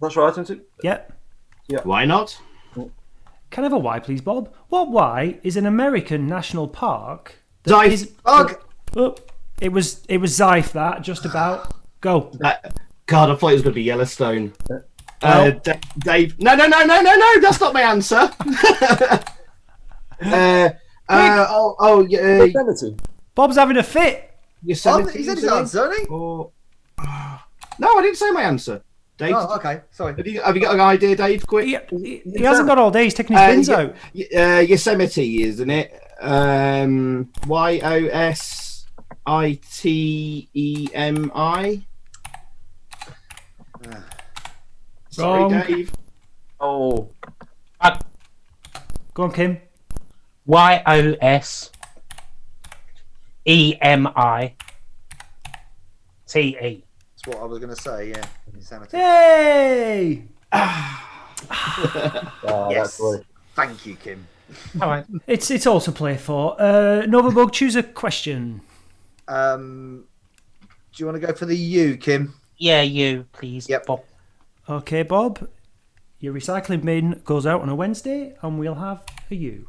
That's right, isn't it? Yep. Why not? Can I have a Y, please, Bob? What Y is an American national park? Bug. Oh, it was Xyphoe, that, just about. Go. God, I thought it was going to be Yellowstone. Well- Dave. No, that's not my answer. Yosemite. Bob's having a fit. Yosemite. He said his answer, hasn't he? Or... No, I didn't say my answer. Dave, Oh, okay. Sorry. have you got an idea, Dave? Quick. He hasn't got all day. He's taking his bins out. Yosemite, isn't it? Yosetemi. Sorry, Wrong. Dave. Oh. Go on, Kim. YOSEMITE. That's what I was going to say, yeah. Yosemite. Hey! Oh, Yes. that's right. Thank you, Kim. All right. It's all to play for. Novabug, choose a question. Do you want to go for the U, Kim? Yeah, you, please. Yep. Bob. Okay, Bob. Your recycling bin goes out on a Wednesday, and we'll have a U.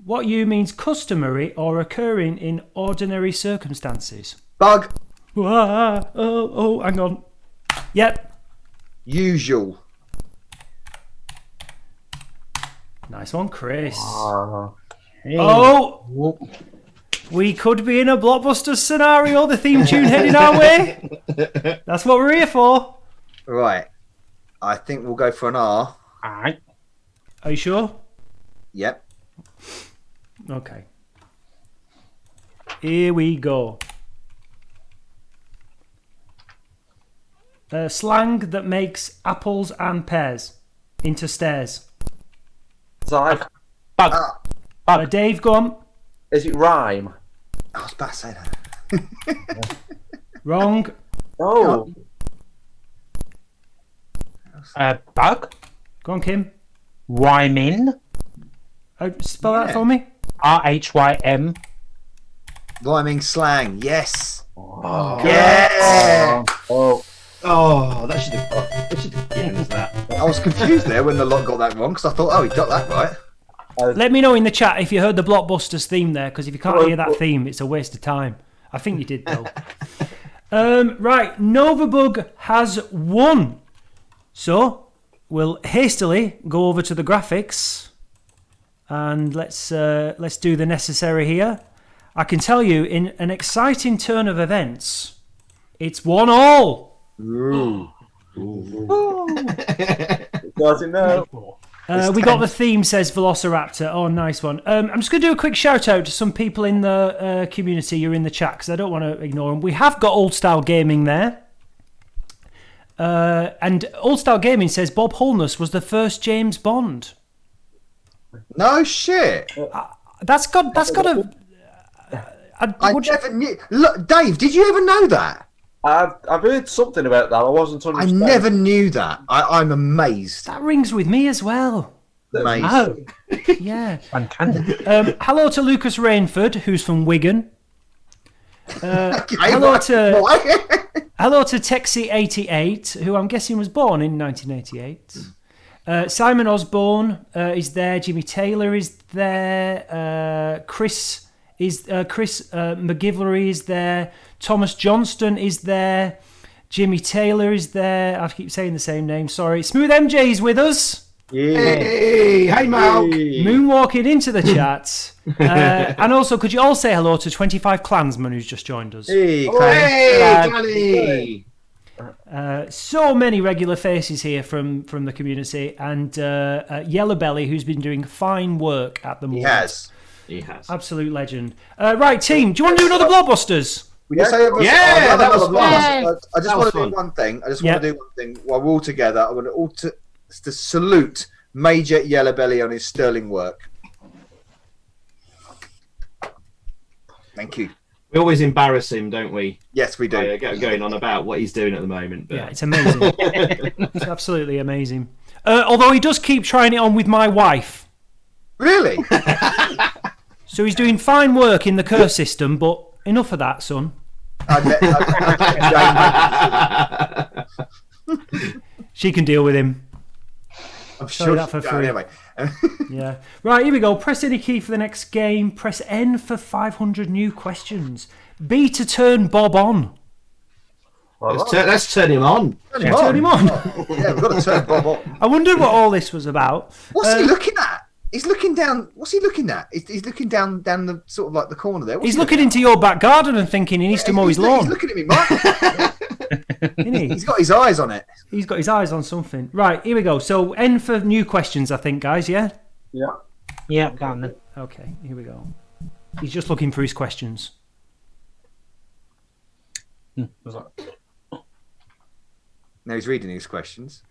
What U means customary or occurring in ordinary circumstances? Bug. Hang on. Yep. Usual. Nice one, Chris. Hey. Oh! Whoop. We could be in a Blockbusters scenario, the theme tune heading our way. That's what we're here for. Right. I think we'll go for an R. All right. Are you sure? Yep. Okay. Here we go. Slang that makes apples and pears into stairs. Xyphoe. Bug. Dave, go on. Is it rhyme? I was about to say that. Wrong. Oh. Bug. Go on, Kim. Rhyming. Spell that for me. RHYM. Rhyming slang. Yes. Oh. Yeah. Oh, that should have given us that. I was confused there when the lot got that wrong because I thought, oh, he got that right. Let me know in the chat if you heard the Blockbusters theme there, because if you can't hear that theme, it's a waste of time. I think you did, though. Right, Novabug has won. So, we'll hastily go over to the graphics. And let's do the necessary here. I can tell you, in an exciting turn of events, it's 1-1. Ooh. Doesn't know. We got the theme, says Velociraptor. Oh, nice one. I'm just going to do a quick shout out to some people in the community who are in the chat, because I don't want to ignore them. We have got Old Style Gaming there. And Old Style Gaming says Bob Holness was the first James Bond. No shit. That's got a... I never knew. Look, Dave, did you ever know that? I've heard something about that. I wasn't I understanding. never knew that. I'm amazed. That rings with me as well. Amazed. Oh, Yeah. fantastic. Hello to Lucas Rainford, who's from Wigan. Okay, Hello right. to Why? hello to Texie88, who I'm guessing was born in 1988. Simon Osborne is there. Jimmy Taylor is there. Chris McGivlery is there. Thomas Johnston is there. Jimmy Taylor is there. I keep saying the same name. Sorry. Smooth MJ is with us. Yeah. Hey, Mal. Moonwalking into the chat. And also, could you all say hello to 25 Klansman who's just joined us? Hey, Hey, Danny. So many regular faces here from the community, and Yellow Belly, who's been doing fine work at the He moment. has. He has. Absolute legend. Right, team, do you want to do another Blockbusters? We just say Yeah, that was fun. I just That want was to do fun. one thing. I just Yeah. want to do one thing while we're all together. I want to all to salute Major Yellow Belly on his sterling work. Thank you. We always embarrass him, don't we? Yes, we do. Going on about what he's doing at the moment. But... Yeah, it's amazing. It's absolutely amazing. Although he does keep trying it on with my wife. Really? So he's doing fine work in the curse system, but enough of that, son. She can deal with him. I'm sure that for free. Anyway. Yeah. Right, here we go. Press any key for the next game. Press N for 500 new questions. B to turn Bob on. Let's turn him on. Turn him on. Yeah, we've got to turn Bob on. I wondered what all this was about. What's he looking at? He's looking down. What's he looking at? He's looking down the sort of like the corner there. He's looking into your back garden and thinking he needs to mow his lawn. He's looking at me, Mike. Isn't he? He's got his eyes on it. He's got his eyes on something. Right, here we go. So N for new questions, I think, guys. Yeah. Yeah. Yeah, go on then. Okay, here we go. He's just looking for his questions. Now he's reading his questions.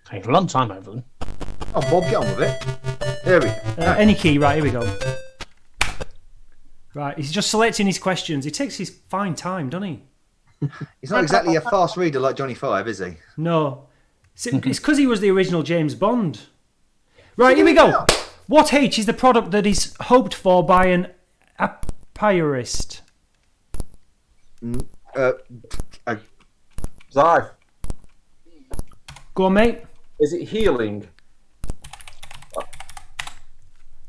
Take a long time over them. Oh, Bob, get on with it. There we go. Any key, right, here we go. Right, he's just selecting his questions. He takes his fine time, doesn't he? He's not exactly a fast reader like Johnny Five, is he? No. It's because he was the original James Bond. Right, here we go. What H is the product that is hoped for by an apiarist? Xyphoe. Go on, mate. Is it healing?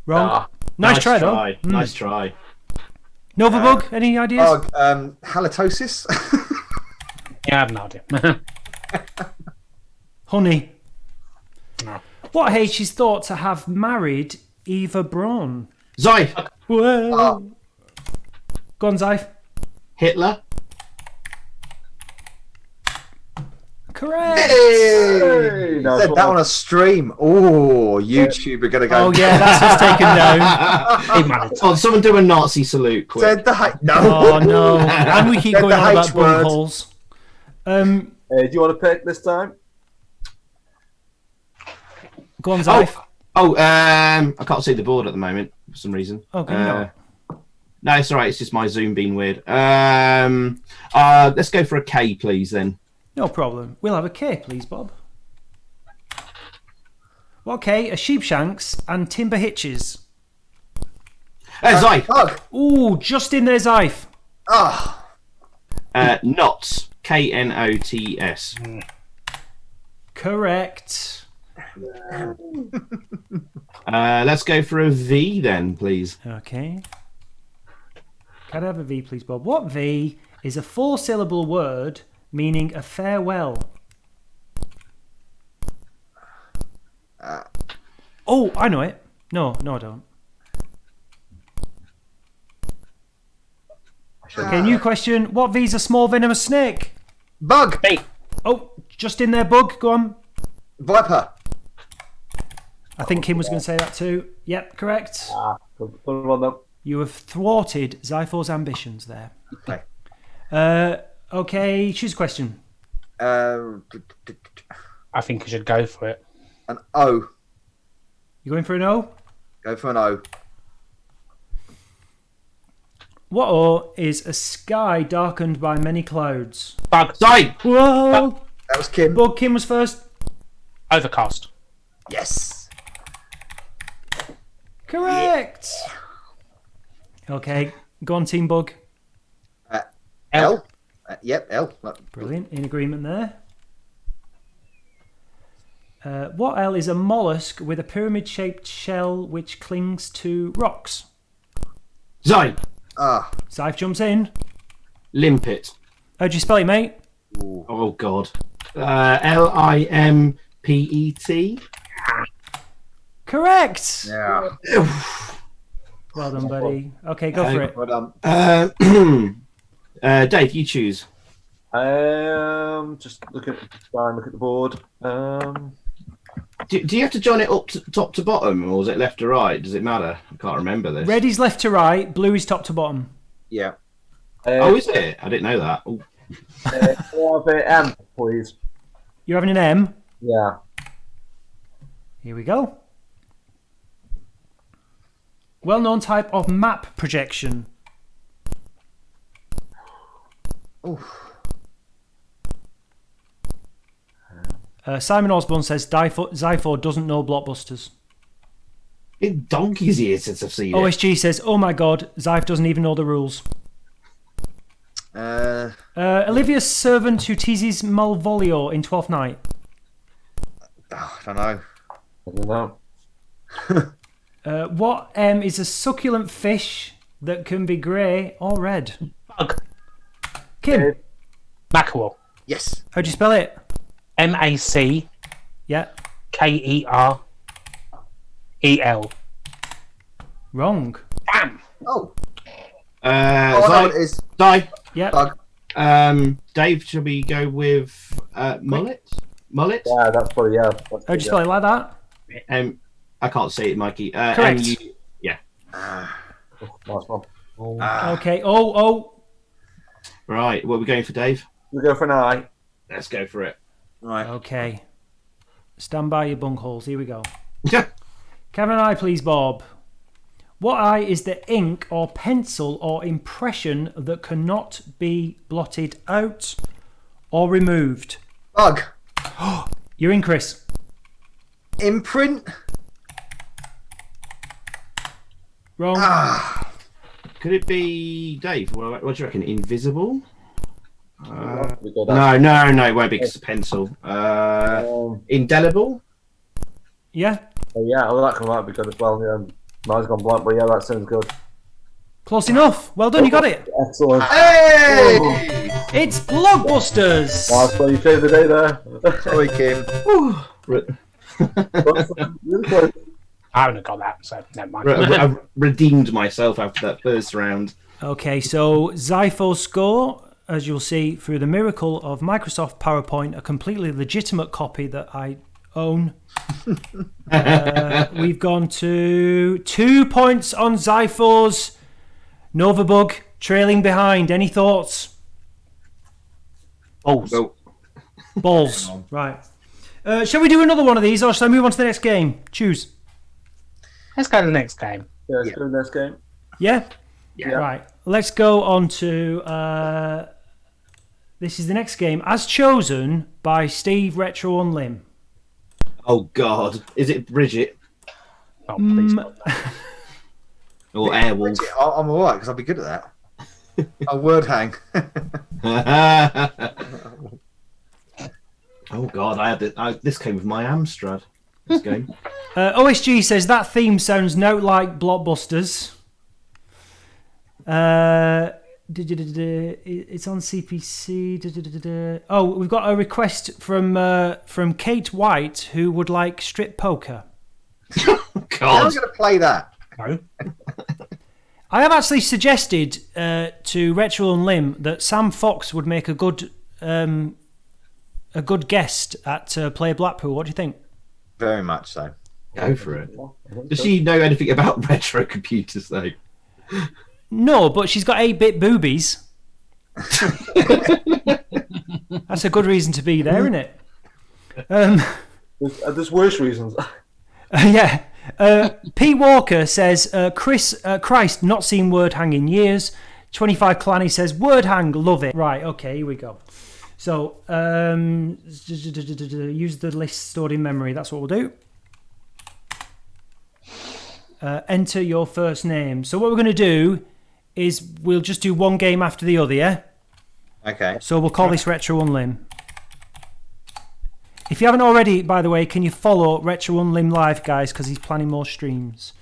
Wrong. Nice try, though. Nice try. Novabug, any ideas? Halitosis? Yeah, I have no idea. Honey. No. What H is thought to have married Eva Braun? Xyphoe. Whoa. Go on, Xyphoe. Hitler. Correct. Hey! No, Said that on a stream. Oh, YouTube are going to go. Oh, yeah, that's what's taken down. Oh, someone do a Nazi salute, quick. Said the no. Oh, no. And we keep Said going the on about H word. bum holes. do you want to pick this time? Go on, Xyphoe. I can't see the board at the moment for some reason. Okay, no, it's all right. It's just my Zoom being weird. Let's go for a K, please, then. No problem. We'll have a K, please, Bob. What K? A Sheepshanks and Timber Hitches. Xyphoe. Bug. Ooh, just in there, Xyphoe. Ah. Knots. Knots. Correct. Let's go for a V then, please. Okay. Can I have a V, please, Bob? What V is a 4-syllable word meaning a farewell? Oh, I know it. No, I don't. Okay, new question. What V is a small venomous snake? Bug. B. Oh, just in there, Bug. Go on. Viper. I think Kim was going to say that too. Yep, correct. Put them on them. You have thwarted Xyphoe's ambitions there. Okay. Okay, choose a question. I think I should go for it. An O. You going for an O? Go for an O. What O is a sky darkened by many clouds? Bug. Xyphoe. Whoa! That was Kim. Bug, Kim was first. Overcast. Yes. Correct. Okay, go on, Team Bug. L. Yep, L. Brilliant, in agreement there. What L is a mollusk with a pyramid-shaped shell which clings to rocks? Xyphoe. Xyphoe jumps in. Limpet. How'd you spell it, mate? Oh, God. Limpet. Correct. Yeah. Well done, buddy. Okay, go for it. Well done. Dave, you choose. Just look at the board. Do you have to join it up to top to bottom, or is it left to right? Does it matter? I can't remember this. Red is left to right, blue is top to bottom. Yeah. Oh, is it? I didn't know that. Oh. M, please. You're having an M? Yeah. Here we go. Well-known type of map projection. Simon Osborne says Xyphoe doesn't know Blockbusters. It donkey's years since I've seen it. OSG says, oh my god, Xyphoe doesn't even know the rules. Olivia's servant who teases Malvolio in Twelfth Night. I don't know. I don't know. What is a succulent fish that can be grey or red? Bug. Kim, Mackerel. Yes. how'd you spell it? MACKEREL. Yeah, wrong. Damn. Oh. Uh, Oh, no, Zy- it is Zy, Yeah. bug. Dave, shall we go with mullet? Mullet? Yeah, that's probably How'd you spell it like that? I can't see it, Mikey. Correct. Yeah. Nice one. Okay. Oh. Right, what are we going for, Dave? We go for an eye. Let's go for it. Right. Okay. Stand by your bunkholes. Here we go. Can an eye, please, Bob? What eye is the ink or pencil or impression that cannot be blotted out or removed? Bug. You're in, Chris. Imprint. Wrong. Could it be Dave? What do you reckon? Invisible? We go down. No, it won't be 'cause it's a pencil. Indelible? Yeah. Oh, yeah, well, that might be good as well. Yeah. Mine's gone blank, but yeah, that sounds good. Close enough. Well done. You got it. Excellent. Hey! It's Blockbusters. Nice one, you saved the day there. Sorry, Kim. Really close. I wouldn't have got that, so never mind. I redeemed myself after that first round. Okay, so Xyphoe's score, as you'll see through the miracle of Microsoft PowerPoint, a completely legitimate copy that I own. We've gone to 2 points on Xyphoe's. Novabug trailing behind. Any thoughts? Balls. Well, Balls. Right. Shall we do another one of these, or shall I move on to the next game? Choose. Let's go to the next game. Yeah, let's go to the next game. Yeah? Yeah. Right. Let's go on to... this is the next game, as chosen by Steve RetroUnlim. oh God, is it Bridget Oh, please. God. or Airwolf? I'm alright because I'll be good at that. A word hang. Oh God, this came with my Amstrad. This game. OSG says that theme sounds now like Blockbusters. It's on CPC. Oh, we've got a request from Kate White, who would like strip poker. How am I God. going to play that? No. I have actually suggested to RetroUnlim that Sam Fox would make a good guest at Play Blackpool. What do you think? Very much so. Go for it. Does she know anything about retro computers though? No, but she's got 8-bit boobies. That's a good reason to be there, isn't it? There's worse reasons. Yeah. P. Walker says, Christ, not seen word hang in years. 25 Clanny says, word hang, love it. Right, okay, here we go. So, use the list stored in memory. That's what we'll do. Enter your first name. So what we're going to do is we'll just do one game after the other, yeah? Okay. So we'll call this RetroUnlim. If you haven't already, by the way, can you follow RetroUnlim Live, guys, because he's planning more streams.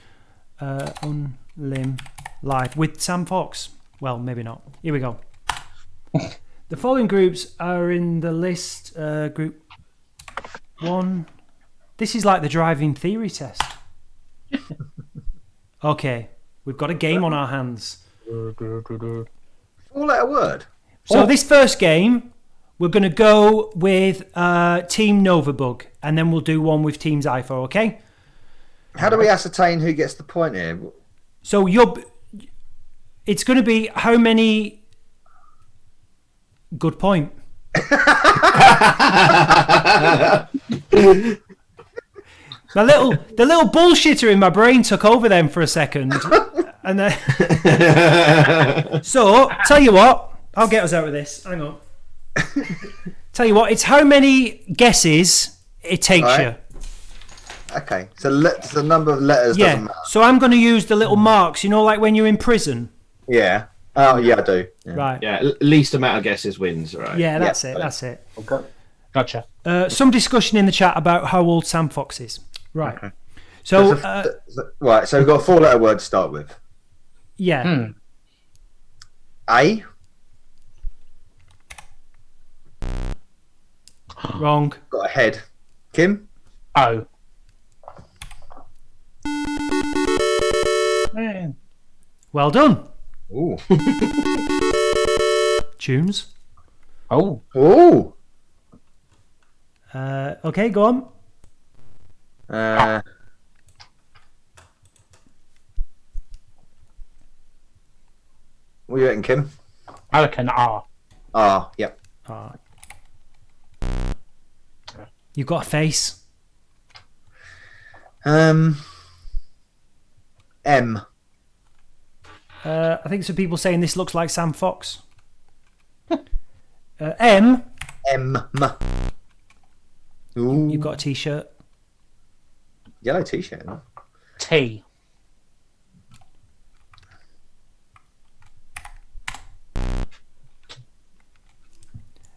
Unlim Live with Sam Fox. Well, maybe not. Here we go. The following groups are in the list. Group 1. This is like the driving theory test. Okay, we've got a game on our hands. 4-letter word. So this first game, we're going to go with Team Novabug, and then we'll do one with Team Xyphoe, okay? How do we ascertain who gets the point here? So it's going to be how many... Good point. The little bullshitter in my brain took over then for a second. And then... So, tell you what, I'll get us out of this. Hang on. Tell you what, it's how many guesses it takes Right. you. Okay, so the number of letters doesn't Yeah. matter. So I'm going to use the little marks, you know, like when you're in prison. Yeah. Oh, yeah, I do. Yeah. Right. Yeah, least amount of guesses wins, right? Yeah, that's Yeah. it. That's it. Okay. Gotcha. Some discussion in the chat about how old Sam Fox is. Right. Okay. So, Right, so we've got a 4-letter word to start with. yeah. A. Wrong. Got a head. Kim? O. Well done. Ooh. Tunes. Oh. Ooh. Okay, go on. What do you reckon, Kim? I reckon R. Ah, yep. You've got a face. M. I think some people saying this looks like Sam Fox. M. M. Ooh. You've got a T-shirt. Yellow T-shirt. Huh? T.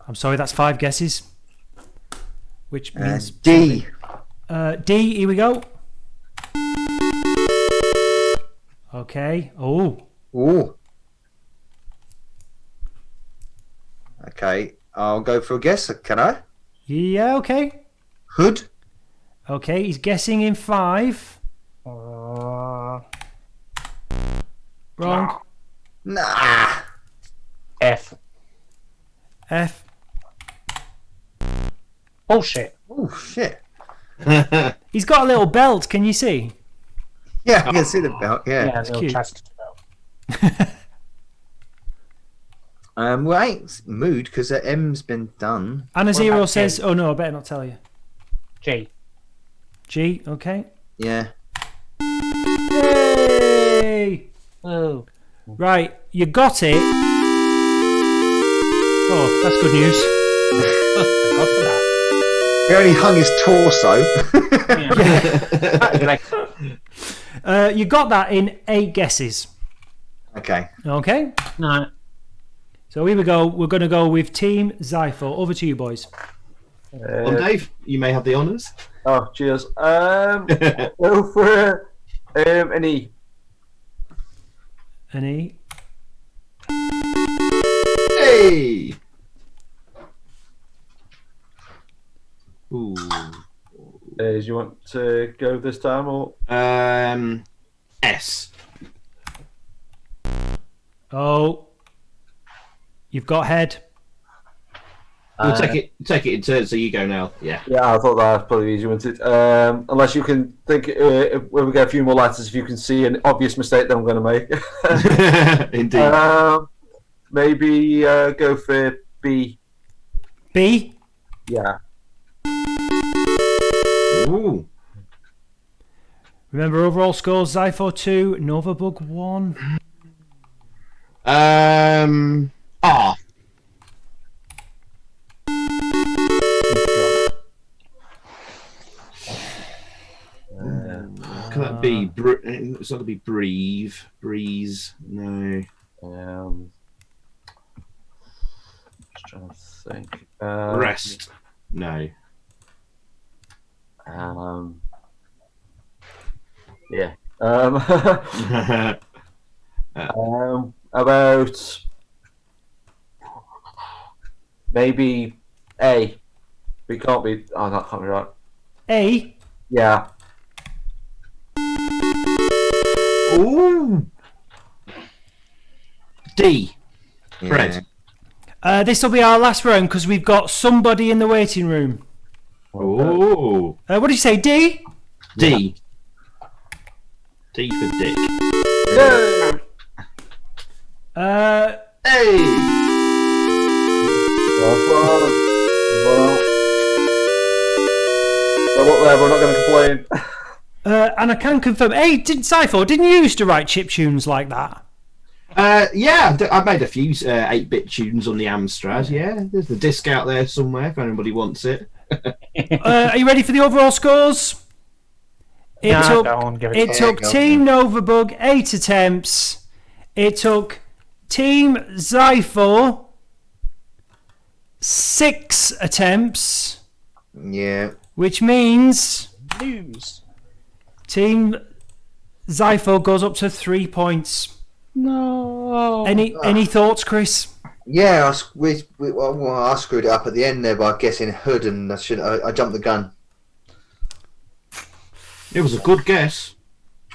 I'm sorry, that's 5 guesses. Which means D. D. Here we go. Okay. Oh. Ooh. Okay, I'll go for a guess. Can I? Yeah. Okay. Hood. Okay. He's guessing in 5. Wrong. Nah. F. F. Bullshit. Oh shit. He's got a little belt. Can you see? Yeah, I can see the belt. Yeah. Yeah, little cute. chastity belt. Well, I ain't mood because the M's been done. Anna What Zero about says, G? "Oh no, I better not tell you." G. G. Okay. Yeah. Yay! Oh. Right, you got it. Oh, that's good news. God for that. He only hung his torso. You got that in 8 guesses. Okay. Okay. No. So here we go. We're going to go with Team Xyphoe. Over to you, boys. Well, Dave, you may have the honours. Oh, cheers. Go for an E. An E. Hey! Ooh. Do you want to go this time or? S. Oh. You've got head. We'll take it in turns, so you go now. Yeah. Yeah, I thought that was probably easier, wasn't it? Unless you can think, when we get a few more letters, if you can see an obvious mistake that I'm going to make. Indeed. Maybe go for B. B. Yeah. Ooh. Remember overall scores: Xyphoe 2, Novabug 1. R. Can that be? It's got to be breathe, breeze. No. Just trying to think. Rest. No. Yeah. About maybe A. We can't be. Oh, that can't be right. A. Yeah. Ooh. D. Fred. This will be our last round because we've got somebody in the waiting room. Ooh. What did you say? D. D. D for Dick. Yay! Hey. Last one. Well, whatever, we're not going to complain. And I can confirm. Hey, Xyphoe, didn't you used to write chiptunes like that? Yeah, I've made a few 8-bit tunes on the Amstrad. Yeah, there's the disc out there somewhere if anybody wants it. Are you ready for the overall scores? It took go on, give Team Novabug 8 attempts. It took Team Xyphoe, 6 attempts. Yeah. Which means Lose. Team Xyphoe goes up to 3 points. No. Any thoughts, Chris? Yeah, I screwed it up at the end there by guessing hood, and I jumped the gun. It was a good guess.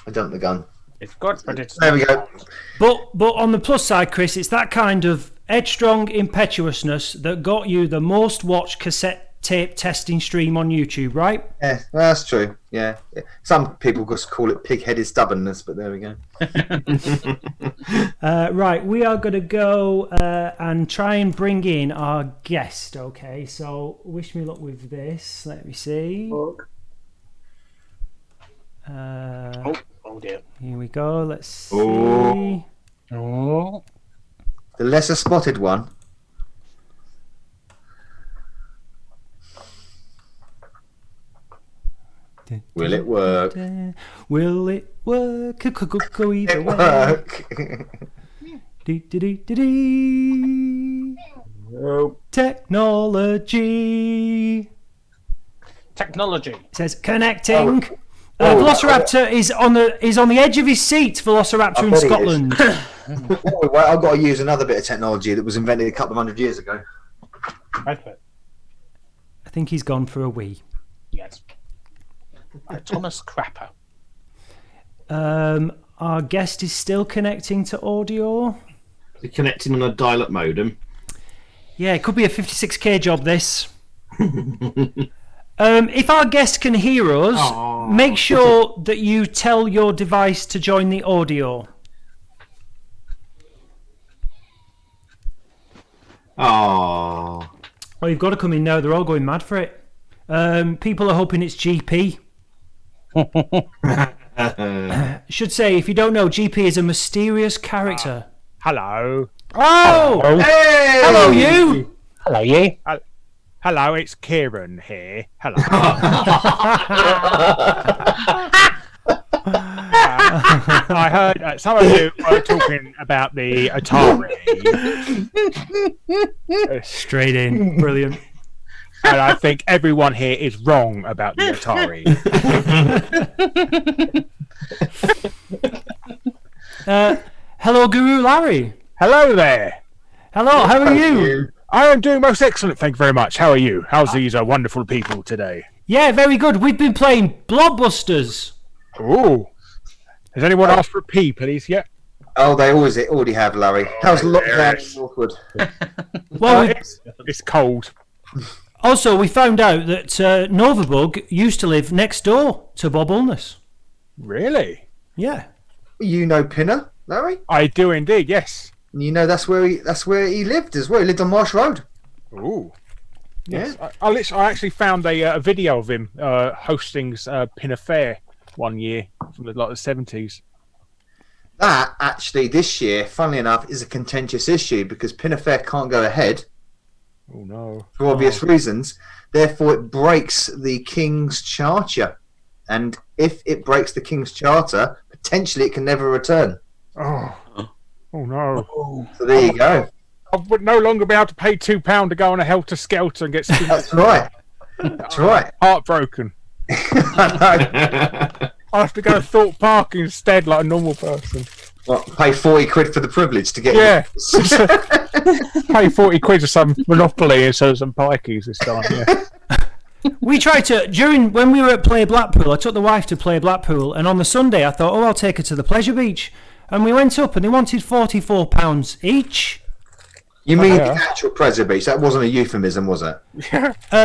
I jumped the gun. It's good, but it's There we go. But on the plus side, Chris, it's that kind of headstrong impetuousness that got you the most watched cassette tape testing stream on YouTube, right? Yeah, that's true. Yeah. Some people just call it pig-headed stubbornness, but there we go. Right, we are going to go and try and bring in our guest, okay? So, wish me luck with this. Let me see. Oh dear. Here we go. Let's see. Oh. The lesser spotted one. Will it work? Will it work? Go either It way. work. Nope. Technology. Technology. It says connecting. Velociraptor is on the edge of his seat. Velociraptor in bet he is. Scotland. Wait, I've got to use another bit of technology that was invented a couple of 100 years ago. Advert. I think he's gone for a wee. Yes. Thomas Crapper. Our guest is still connecting to audio. They're connecting on a dial-up modem. Yeah, it could be a 56k job, this. If our guest can hear us, make sure that you tell your device to join the audio. Oh. Oh, you've got to come in now. They're all going mad for it. People are hoping it's GP. Should say, if you don't know, GP is a mysterious character. Hello. Oh! Hey! Hello, you! Hello, you. Hello, it's Kieran here. Hello. I heard some of you were talking about the Atari. Straight in. Brilliant. And I think everyone here is wrong about the Atari. Hello, Guru Larry. Hello there. Hello, how are you? I am doing most excellent, thank you very much. How are you? How's these wonderful people today? Yeah, very good. We've been playing Blockbusters. Ooh. Has anyone asked for a pee, please, yet? Oh, they already have, Larry. How's lockdown in Northwood? Well, It's cold. also, we found out that Novabug used to live next door to Bob Ulness. Really? Yeah. You know Pinner, Larry? I do indeed, yes. And you know that's where he lived as well. He lived on Marsh Road. Ooh. Yeah. Yes. I actually found a video of him hosting Pinner Fair one year from the 70s. That actually this year, funnily enough, is a contentious issue because Pinner Fair can't go ahead Oh no. for obvious reasons. Therefore, it breaks the King's Charter, and if it breaks the King's Charter, potentially it can never return. Oh no. So there you go. I would no longer be able to pay £2 to go on a helter skelter and get That's right. That's right. heartbroken. I have to go to Thorpe Park instead, like a normal person. What, pay 40 quid for the privilege to get Yeah. Pay 40 quid for some Monopoly instead of some pikeys this time. Yeah. We tried to, when we were at Play Blackpool, I took the wife to Play Blackpool, and on the Sunday I thought, I'll take her to the Pleasure Beach. And we went up and they wanted £44 each. You mean the actual Pleasure Beach? That wasn't a euphemism, was it?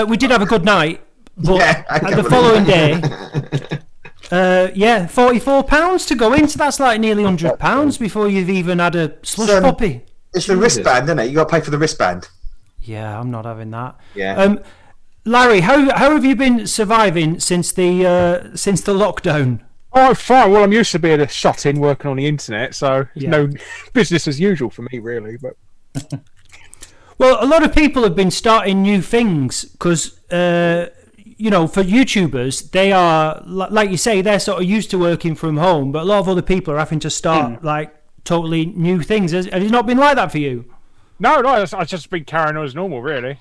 We did have a good night, but Yeah, I the can't following believe day, £44 to go into. That's like nearly £100 before you've even had a slush puppy. It's the wristband, isn't it? You got to pay for the wristband. Yeah, I'm not having that. Yeah. Larry, how have you been surviving since the lockdown? Oh, fine. Well, I'm used to being a shut-in working on the internet, so it's Yeah. no business as usual for me, really. But Well, a lot of people have been starting new things because, for YouTubers, they are, like you say, they're sort of used to working from home, but a lot of other people are having to start, totally new things. Has it not been like that for you? No, I've just been carrying on as normal, really.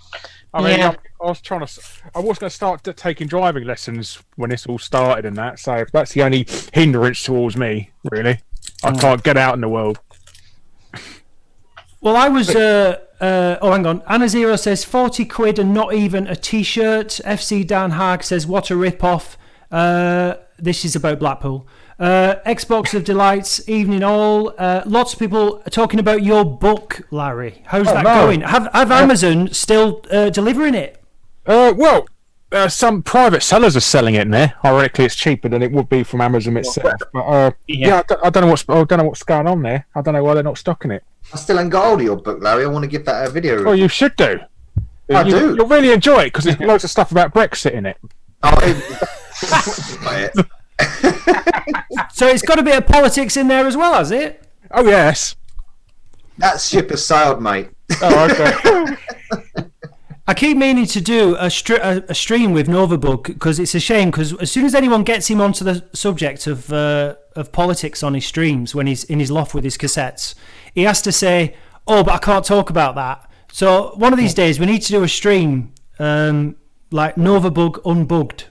I mean, I was going to start taking driving lessons when this all started and that, so that's the only hindrance towards me, really. I can't get out in the world. Well, I was... hang on. Anna Zero says 40 quid and not even a T-shirt. FC Dan Haag says, what a rip-off. This is about Blackpool. Xbox of Delights, evening all. Lots of people are talking about your book, Larry. How's that going? Have Amazon still delivering it? Some private sellers are selling it in there. Ironically, it's cheaper than it would be from Amazon itself. But I don't know what's going on there. I don't know why they're not stocking it. I still ain't got hold of your book, Larry. I want to give that a video review. Oh, you should do. I do. You'll really enjoy it because there's loads of stuff about Brexit in it. So it's got a bit of politics in there as well, has it? Oh, yes. That ship has sailed, mate. Oh, okay. I keep meaning to do a stream with Novabug because it's a shame because as soon as anyone gets him onto the subject of politics on his streams when he's in his loft with his cassettes, he has to say, "Oh, but I can't talk about that." So one of these days we need to do a stream like Novabug Unbugged.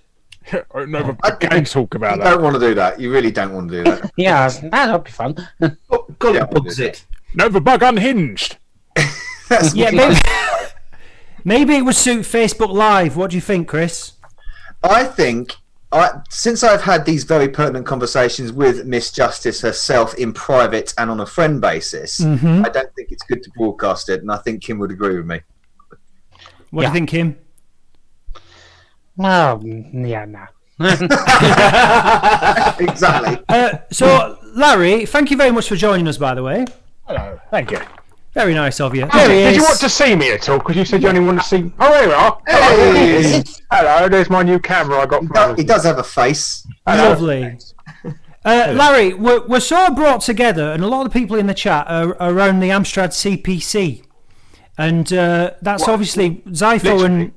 I can't talk about that. You don't want to do that. You really don't want to do that. Yeah, that'll be fun. God, bugs it. Novabug Unhinged. Yeah, maybe it would suit Facebook Live. What do you think, Chris? I think, since I've had these very pertinent conversations with Miss Justice herself in private and on a friend basis, I don't think it's good to broadcast it, and I think Kim would agree with me. What do you think, Kim? Well, yeah, no. Exactly. So, Larry, thank you very much for joining us, by the way. Hello, thank you. Very nice of you. Did you want to see me at all? Because you said you only want to see... Oh, there you are. Hey. Hello, there's my new camera I got from He does have a face. Lovely. Larry, we're sort of brought together, and a lot of the people in the chat are around the Amstrad CPC. And that's obviously Xyphoe and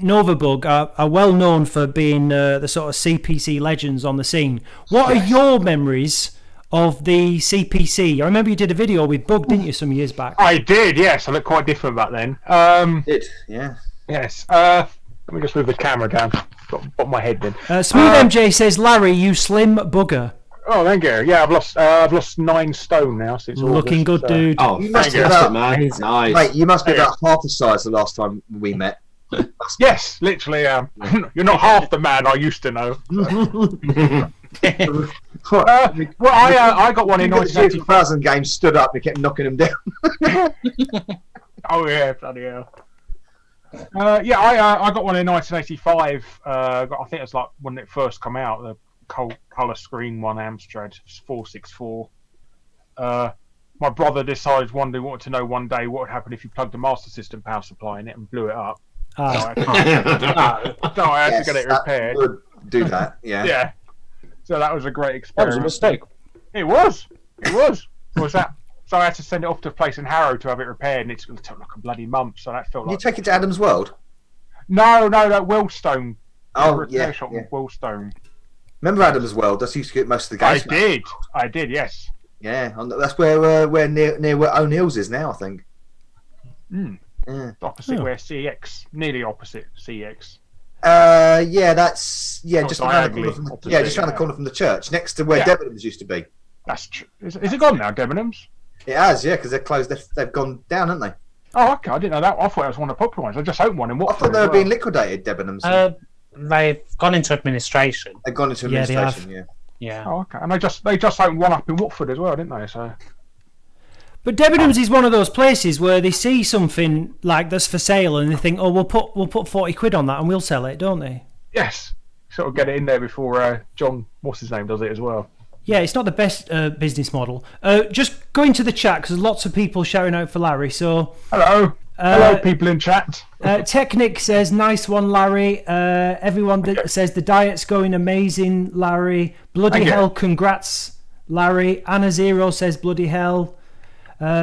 Novabug are well known for being the sort of CPC legends on the scene. What are your memories of the CPC? I remember you did a video with Bug, didn't you, some years back? I did, yes. I looked quite different back then. Yeah. Yes. Let me just move the camera down. Got my head in. Smooth MJ says, Larry, you slim bugger. Oh, thank you. Yeah, I've lost 9 stone now since looking August, good, dude. Oh, You must thank you. be about, Nice. mate, you must be about half the size the last time we met. Yes, literally. You're not half the man I used to know. I got one in 1985. 2000 games stood up and kept knocking them down. Oh yeah, bloody hell. I got one in 1985. I think it's like when it first come out, the colour screen one, Amstrad 464. My brother decided wanted to know one day what would happen if you plugged a Master System power supply in it and blew it up. So I had to get it repaired. Would do that, yeah. Yeah. So that was a great That experiment. was a mistake. It was. Was that? So I had to send it off to a place in Harrow to have it repaired, and it took like a bloody month. So that felt Did you like. take it to Adam's World? No, Wellstone. Oh, yeah. Wellstone. Remember Adam's World? That's used to get most of the games. I did. Yes. Yeah, that's where near where O'Neill's is now, I think. Yeah. Opposite where CX, nearly opposite CX. That's Not just around the diagonally corner from opposite, just around the corner from the church, next to where Debenhams used to be. That's true. Is it gone now, Debenhams? It has, yeah, because they're closed. They've gone down, haven't they? Oh, okay. I didn't know that. I thought it was one of the popular ones. I just opened one in I Watford. thought they were being liquidated, Debenhams. They've gone into administration. They've gone into Yeah, they administration, have. Yeah. Oh, okay. And they just opened one up in Watford as well, didn't they? So. But Debenhams is one of those places where they see something like that's for sale and they think, oh, we'll put 40 quid on that and we'll sell it, don't they? Yes. Sort of get it in there before John, what's his name, does it as well. Yeah, it's not the best business model. Just going to the chat because there's lots of people shouting out for Larry. So hello, people in chat. Technic says nice one, Larry. Everyone says the diet's going amazing, Larry. Bloody hell, congrats, Larry. Anna Zero says bloody hell.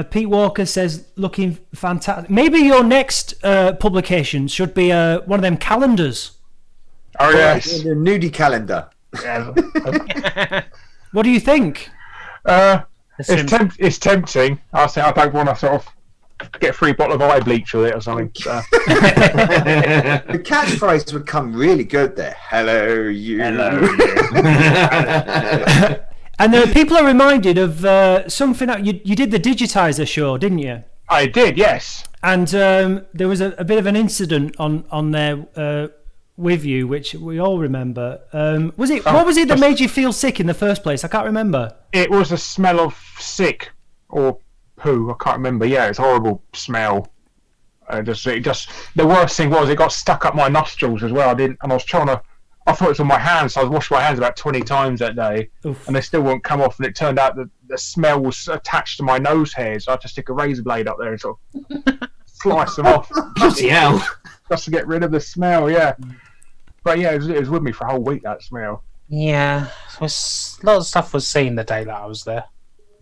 Pete Walker says looking fantastic. Maybe your next publication should be one of them calendars. Oh yes, the nudie calendar. Yeah. What do you think? It's tempting. I say I don't want to sort of get a free bottle of eye bleach with it or something. So. The catchphrase would come really good there. Hello, you. Hello, And people are reminded of something that you did the Digitizer show, didn't you? I did, yes. And there was a bit of an incident on there with you, which we all remember. What was it that made you feel sick in the first place? I can't remember. It was a smell of sick or poo. I can't remember. Yeah, it's a horrible smell. The worst thing was it got stuck up my nostrils as well. I thought it was on my hands, so I was washing my hands about 20 times that day. Oof. And they still wouldn't come off. And it turned out that the smell was attached to my nose hairs. So I had to stick a razor blade up there and sort of slice them off. Bloody hell. Just to get rid of the smell, yeah. But yeah, it was with me for a whole week, that smell. Yeah, a lot of stuff was seen the day that I was there.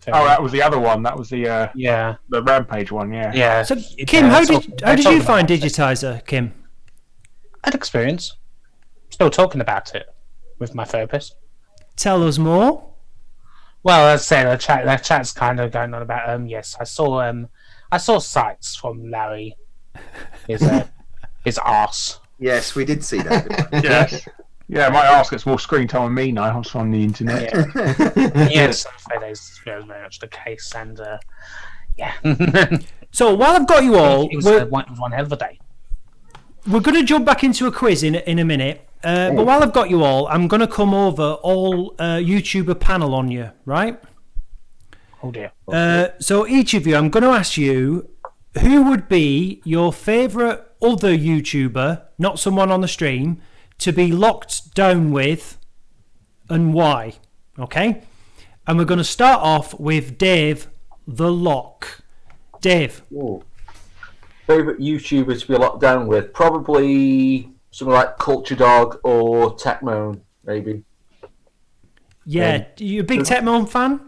Oh, that was the other one. That was the the Rampage one, yeah. Yeah. So, Kim, how did you find Digitizer, Kim? I had experience. Still talking about it with my therapist. Tell us more. Well, as I say, the chat's kind of going on about. Yes, I saw sights from Larry. His arse. Yes, we did see that. Yes. Yeah, my arse gets more screen time than me now. I'm on the internet. Yes, that is very much the case, and yeah. So while I've got you all, it was one hell of a day. We're going to jump back into a quiz in a minute. But while I've got you all, I'm going to come over all YouTuber panel on you, right? Oh dear. So each of you, I'm going to ask you, who would be your favourite other YouTuber, not someone on the stream, to be locked down with, and why? Okay? And we're going to start off with Dave the Loch. Dave. Ooh. Favourite YouTuber to be locked down with? Probably something like Culture Dog or Techmoan, maybe. Yeah, you a big Techmoan fan?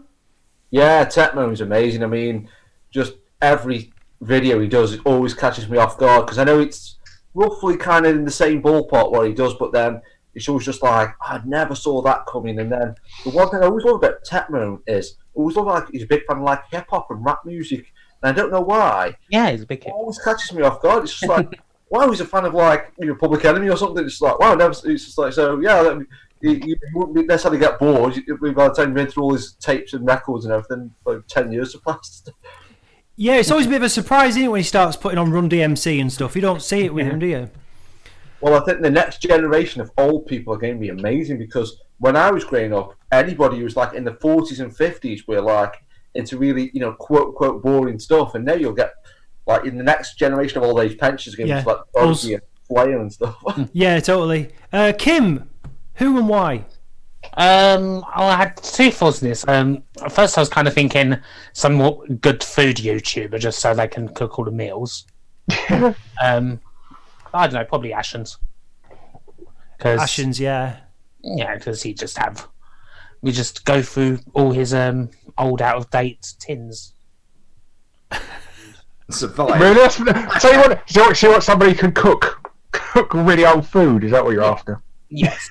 Yeah, Techmoan's amazing. I mean, just every video he does, it always catches me off guard, because I know it's roughly kind of in the same ballpark what he does, but then it's always just like, I never saw that coming. And then the one thing I always love about Techmoan is, I always love like he's a big fan of like hip hop and rap music, and I don't know why. Yeah, he's a big It hit. always catches me off guard. It's just like, wow, he's a fan of like Public Enemy or something. It's like, wow, never. It's just like, so yeah, you wouldn't necessarily get bored. By the time you've been through all his tapes and records and everything, like 10 years have passed. Yeah, it's always a bit of a surprise, isn't it, when he starts putting on Run DMC and stuff. You don't see it with him, do you? Well, I think the next generation of old people are going to be amazing, because when I was growing up, anybody who was like in the 40s and 50s were like into really, quote unquote boring stuff, and now you'll get like in the next generation of old age pensioners going to be like Ozzy and Flair and stuff. Yeah, totally. Kim, who and why? I had two thoughts on this. At first I was kind of thinking some more good food YouTuber, just so they can cook all the meals. I don't know, probably Ashens. Ashens, yeah. Yeah, because we just go through all his old out of date tins. Survive. Really? So you want somebody who can cook really old food? Is that what you're after? Yes,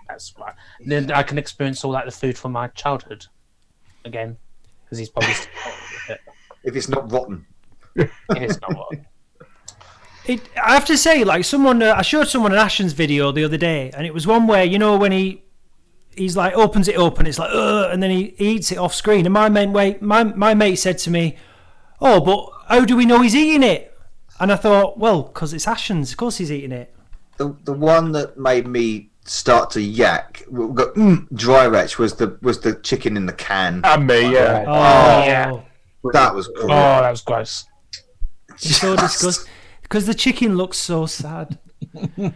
that's right. And then I can experience all the food from my childhood again, because he's probably still with it. If it's not rotten. It's not rotten. I have to say, like I showed someone an Ashens video the other day, and it was one where when he's like opens it up and it's like and then he eats it off screen, and my mate said to me, "Oh, but how do we know he's eating it?" And I thought, well, because it's Ashens, of course he's eating it. The one that made me start to yak, dry retch, was the chicken in the can. And me, yeah. Oh, yeah. That was gross. Oh, that was gross. It's so disgusting because the chicken looks so sad. A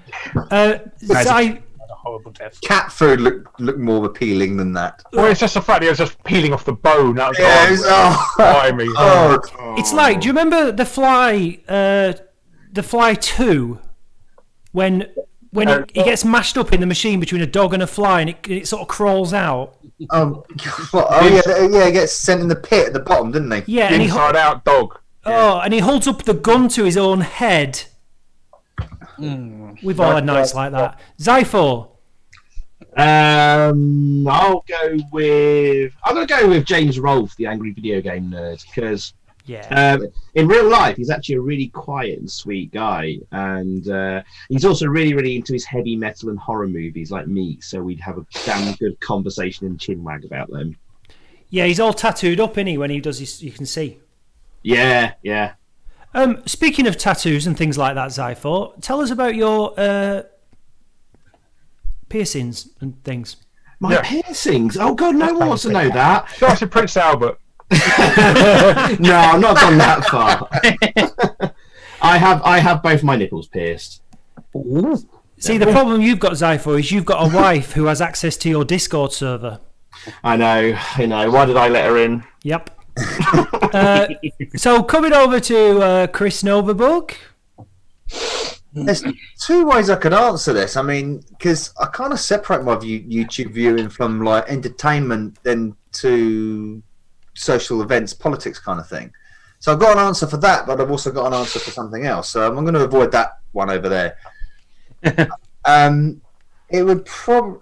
horrible death. Cat food looked more appealing than that. Well, it's just the fact that it was just peeling off the bone. That was It's like, do you remember the Fly 2, when he gets mashed up in the machine between a dog and a fly, and it sort of crawls out? He gets sent in the pit at the bottom, didn't he? Yeah, and Inside out dog. Oh, and he holds up the gun to his own head. We've all had nights like that. Xyphoe. I'm going to go with James Rolfe, the angry video game nerd, because in real life he's actually a really quiet and sweet guy, and he's also really, really into his heavy metal and horror movies like me. So we'd have a damn good conversation in Chinwag about them. Yeah, he's all tattooed up, isn't he? When he does his, you can see. Yeah, yeah. Speaking of tattoos and things like that, Xyphoe, tell us about your piercings and things. My piercings? Oh God, no one wants to know that. That's a Prince Albert. No, I'm not gone that far. I have both my nipples pierced. Ooh. See, the problem you've got, Xyphoe, is you've got a wife who has access to your Discord server. I know. Why did I let her in? Yep. So coming over to Chris Novabug. There's two ways I could answer this. I mean, because I kind of separate my YouTube viewing from like entertainment then to social events, politics kind of thing. So I've got an answer for that, but I've also got an answer for something else. So I'm going to avoid that one over there. It would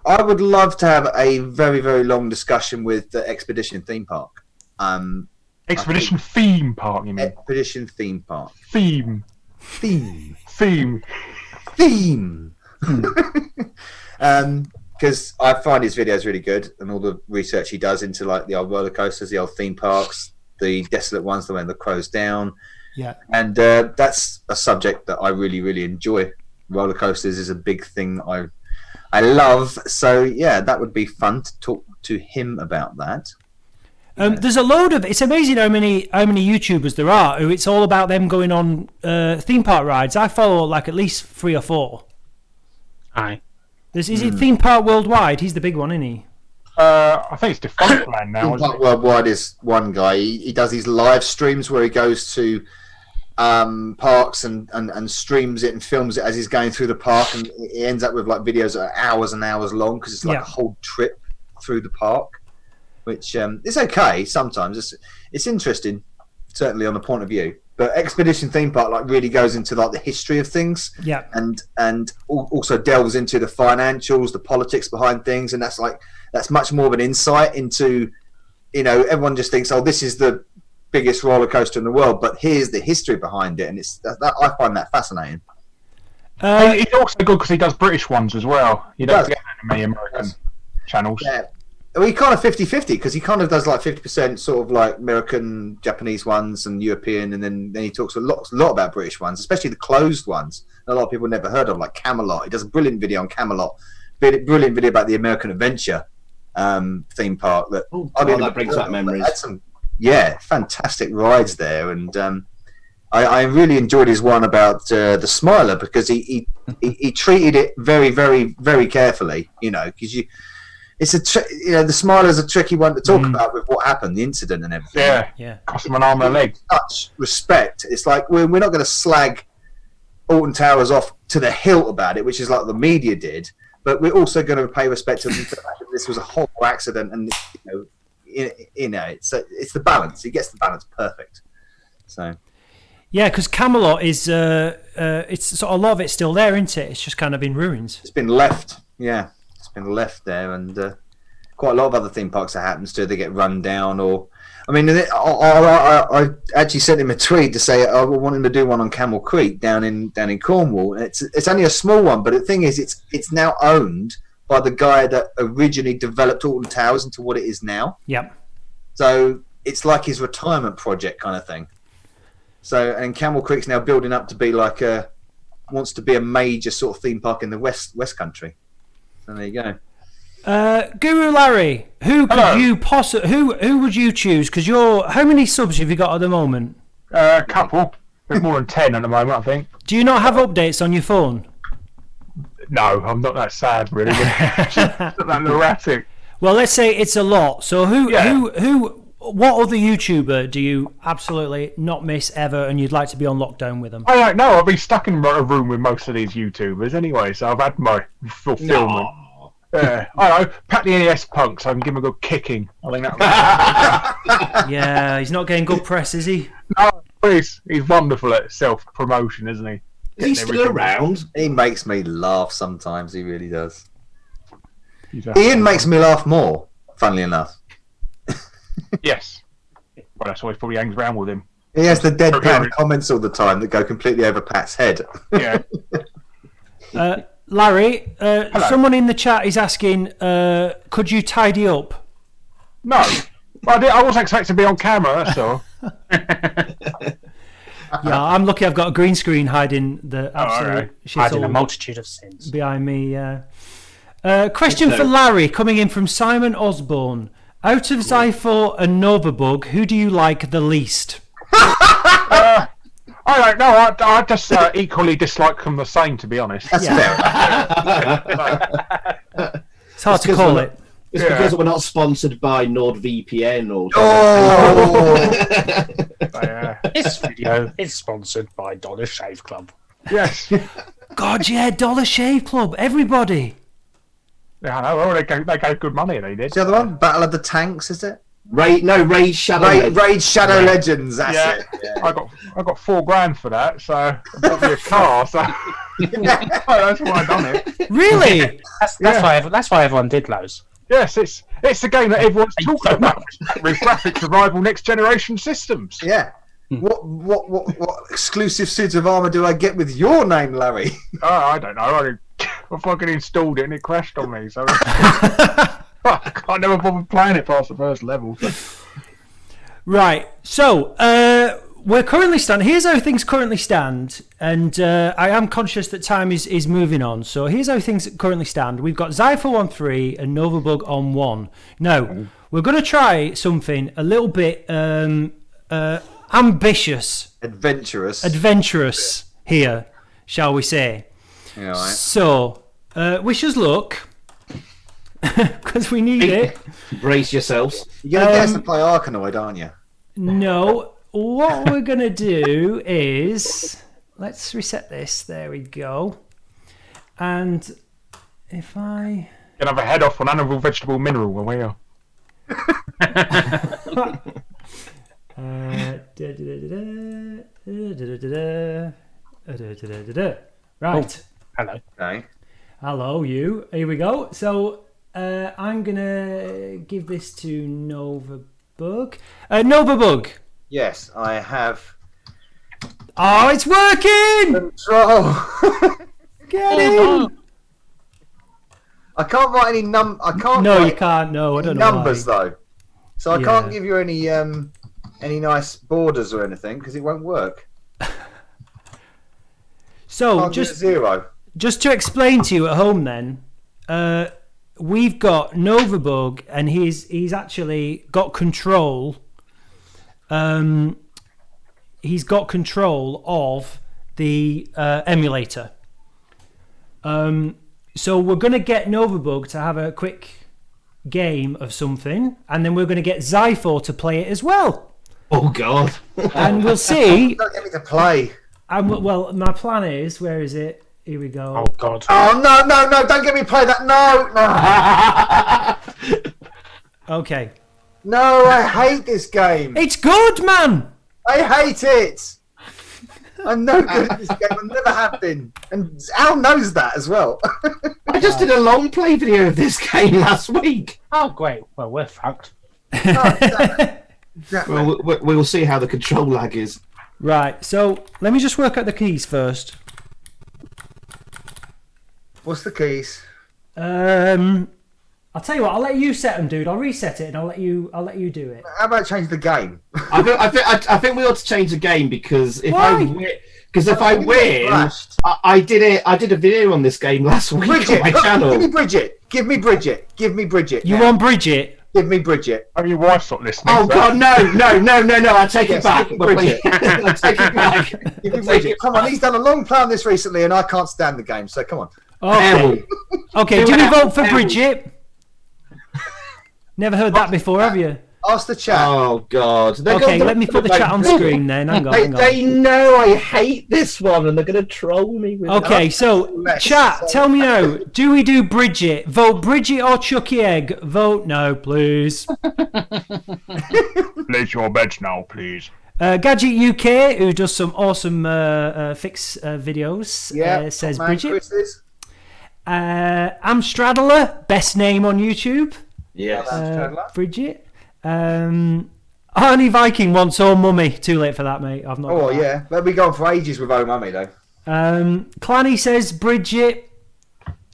I would love to have a very, very long discussion with the Expedition Theme Park. Expedition Theme Park, you mean? Expedition Theme Park. Theme. Because I find his videos really good, and all the research he does into like the old roller coasters, the old theme parks, the desolate ones, the when the closed down. Yeah. And that's a subject that I really, really enjoy. Roller coasters is a big thing I love. So yeah, that would be fun to talk to him about that. There's a load of. It's amazing how many YouTubers there are who it's all about them going on theme park rides. I follow like at least 3 or 4. Aye. Is it Theme Park Worldwide? He's the big one, isn't he? I think it's Defunct Land now. Theme Park Worldwide is one guy. He does these live streams where he goes to parks and streams it and films it as he's going through the park, and he ends up with like videos that are hours and hours long because it's like a whole trip through the park, which is okay sometimes. It's interesting, certainly on the point of view. But Expedition Theme Park like really goes into like the history of things, and also delves into the financials, the politics behind things, and that's much more of an insight into, everyone just thinks, oh, this is the biggest roller coaster in the world, but here's the history behind it, and I find that fascinating. He's also good because he does British ones as well. You don't get many American channels. Yeah. Well, he kind of 50-50 because he kind of does like 50% sort of like American, Japanese ones and European, and then he talks a lot about British ones, especially the closed ones. A lot of people never heard of, like Camelot. He does a brilliant video on Camelot, brilliant video about the American Adventure theme park. That brings back memories. Had some, fantastic rides there, and I really enjoyed his one about the Smiler because he treated it very, very, very carefully. Because the Smiler's a tricky one to talk about with what happened, the incident and everything. Yeah. Cost him an arm and a leg. Such respect. It's like we're not going to slag Alton Towers off to the hilt about it, which is like the media did, but we're also going to pay respect to the fact that this was a horrible accident, and it's the balance. He gets the balance perfect. So. Yeah, because Camelot is it's sort of a lot of it's still there, isn't it? It's just kind of in ruins. It's been left. Yeah. Been left there, and quite a lot of other theme parks that happens to, they get run down, or I actually sent him a tweet to say I want him to do one on Camel Creek down in Cornwall. It's only a small one, but the thing is it's now owned by the guy that originally developed Alton Towers into what it is now. Yep. So it's like his retirement project kind of thing. So, and Camel Creek's now building up to be like wants to be a major sort of theme park in the West Country. So there you go. Guru Larry, who could you who would you choose? Because how many subs have you got at the moment? A couple, a bit more than 10 at the moment, I think. Do you not have updates on your phone? No, I'm not that sad, really. Not that erratic. Well, let's say it's a lot. So what other YouTuber do you absolutely not miss ever, and you'd like to be on lockdown with them? I don't know. I've been stuck in a room with most of these YouTubers anyway, so I've had my fulfillment. Yeah, I don't know. Pat the NES punk, so I can give him a good kicking. I think that. Yeah, he's not getting good press, is he? No, he's wonderful at self-promotion, isn't he? He's still around. He makes me laugh sometimes. He really does. Ian makes me laugh more, funnily enough. Yes. Well, that's why he probably hangs around with him. He has the deadpan comments all the time that go completely over Pat's head. Yeah. Larry, someone in the chat is asking, could you tidy up? No. I wasn't expecting to be on camera, that's all. Yeah, I'm lucky I've got a green screen hiding the absolute shit hiding a all multitude of sins behind me. Question for Larry, coming in from Simon Osborne. Out of Xyphoe and Novabug, who do you like the least? I don't know. I just equally dislike them the same, to be honest. That's fair. It's hard to call it. It's because we're not sponsored by NordVPN or. This video is sponsored by Dollar Shave Club. Yes. God, yeah, Dollar Shave Club, everybody. Yeah, I know. Well, they gave good money. They did. The other one, Battle of the Tanks, is it? Raid Shadow Legends. Raid Shadow Legends. That's it. Yeah. I got $4,000 for that, so I bought me a car. So that's why I done it. Really? That's why everyone did those. Yes, it's the game that everyone's talking about with graphics revival next generation systems. Yeah. What exclusive suit of armor do I get with your name, Larry? Oh, I don't know. I fucking installed it and it crashed on me, so I never bothered playing it past the first level. So. Right, so we're currently here's how things currently stand, and I am conscious that time is moving on, so here's how things currently stand. We've got Xyphoe on 3 and Novabug on 1. Now, we're going to try something a little bit ambitious. Adventurous here, shall we say. Yeah, right. So, wish us luck, because we need it. Brace yourselves. You're going to get us to play Arkanoid, aren't you? No, what we're going to do is... Let's reset this. There we go. And if I... Can have a head off on animal, vegetable, mineral when we are. Right. Hello. Okay. Hello, you. Here we go. So I'm gonna give this to Novabug. Novabug. Yes, I have. Oh, it's working! Control. Get in! I can't write any I can't. No, write you can't. No, I don't know numbers why. though, so I can't give you any nice borders or anything because it won't work. So just to explain to you at home, then we've got Novabug, and he's actually got control. He's got control of the emulator. So we're going to get Novabug to have a quick game of something, and then we're going to get Xyphoe to play it as well. Oh God! And we'll see. Don't get me to play. Well, my plan is, where is it? Here we go. Oh God! Oh no! Don't get me to play that. No. Okay. No, I hate this game. It's good, man. I hate it. I'm no good at this game. I never have been, and Al knows that as well. I just did a long play video of this game last week. Oh great! Well, we're fucked. Exactly. Well, we'll see how the control lag is. Right. So let me just work out the keys first. What's the keys? I'll tell you what. I'll let you set them, dude. I'll reset it, and I'll let you do it. How about change the game? I think we ought to change the game because if Why? I win, I did a video on this game last week Bridget, on my channel. Give me Bridget. You want Bridget? Give me Bridget. Oh, your wife's not listening. Oh God, no! I take it back. Bridget. I take it back. Give me Bridget. Come on, he's done a long play on this recently, and I can't stand the game. So come on. Okay. Okay. Do we vote for Bridget? Never heard that before, have you? Ask the chat. Oh God. Okay, let me put the chat on screen then. Hang on. They know I hate this one, and they're going to troll me with Okay, so chat, tell me now. Do we do Bridget? Vote Bridget or Chucky Egg? Vote no, please. Place your bets now, please. Gadget UK, who does some awesome fix videos, says Bridget. Amstradler, best name on YouTube. Yes. Bridget. Arnie Viking wants Oh Mummy. Too late for that, mate. I've not. Oh yeah, they'll be gone for ages with Oh Mummy though. Clanny says Bridget.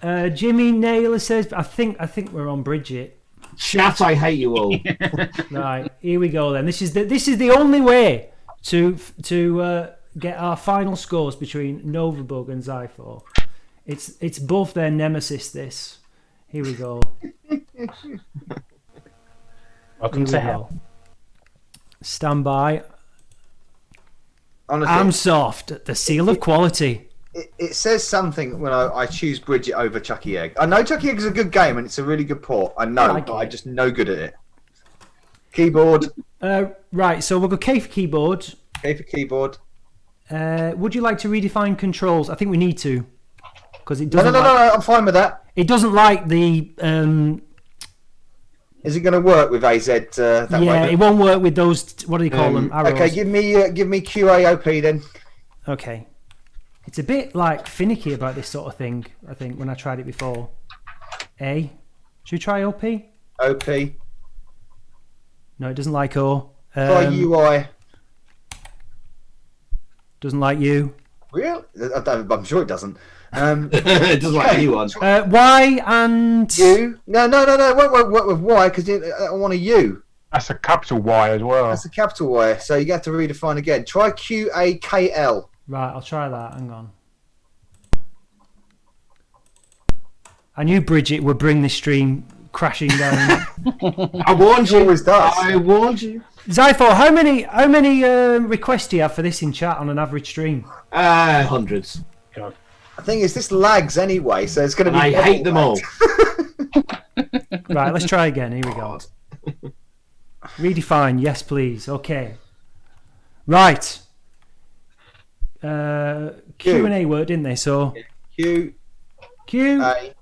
Jimmy Naylor says I think we're on Bridget. Chat, I hate you all. Right, here we go then. This is the only way to get our final scores between Novabug and Xyphoe. It's both their nemesis. This. Here we go. Welcome to hell. Stand by. Honestly, I'm soft. The seal of quality. It says something when I choose Bridget over Chucky Egg. I know Chucky Egg is a good game and it's a really good port. I know, but I'm just no good at it. Keyboard. Right, so we'll go K for keyboard. K for keyboard. Would you like to redefine controls? I think we need to. Because it doesn't. No, I'm fine with that. It doesn't like the. Is it going to work with AZ that way? Yeah, it won't work with those. What do you call them? Arrows. Okay, give me QAOP then. Okay. It's a bit like finicky about this sort of thing, I think, when I tried it before. A. Should we try OP? OP. No, it doesn't like O. Try UI. Doesn't like U. Really? I'm sure it doesn't. It doesn't like anyone. Y and... U? No. It won't work with Y because I want a U. That's a capital Y as well. That's a capital Y, so you have to redefine again. Try QAKL. Right, I'll try that. Hang on. I knew Bridget would bring this stream crashing down. I warned you. Always does. I warned you. Xyphoe, how many requests do you have for this in chat on an average stream? Hundreds. God. The thing is, this lags anyway, so it's going to be. I hate them all. Right, let's try again. Here we go. Redefine, yes, please. Okay. Right. Q and A word, didn't they? So Q A.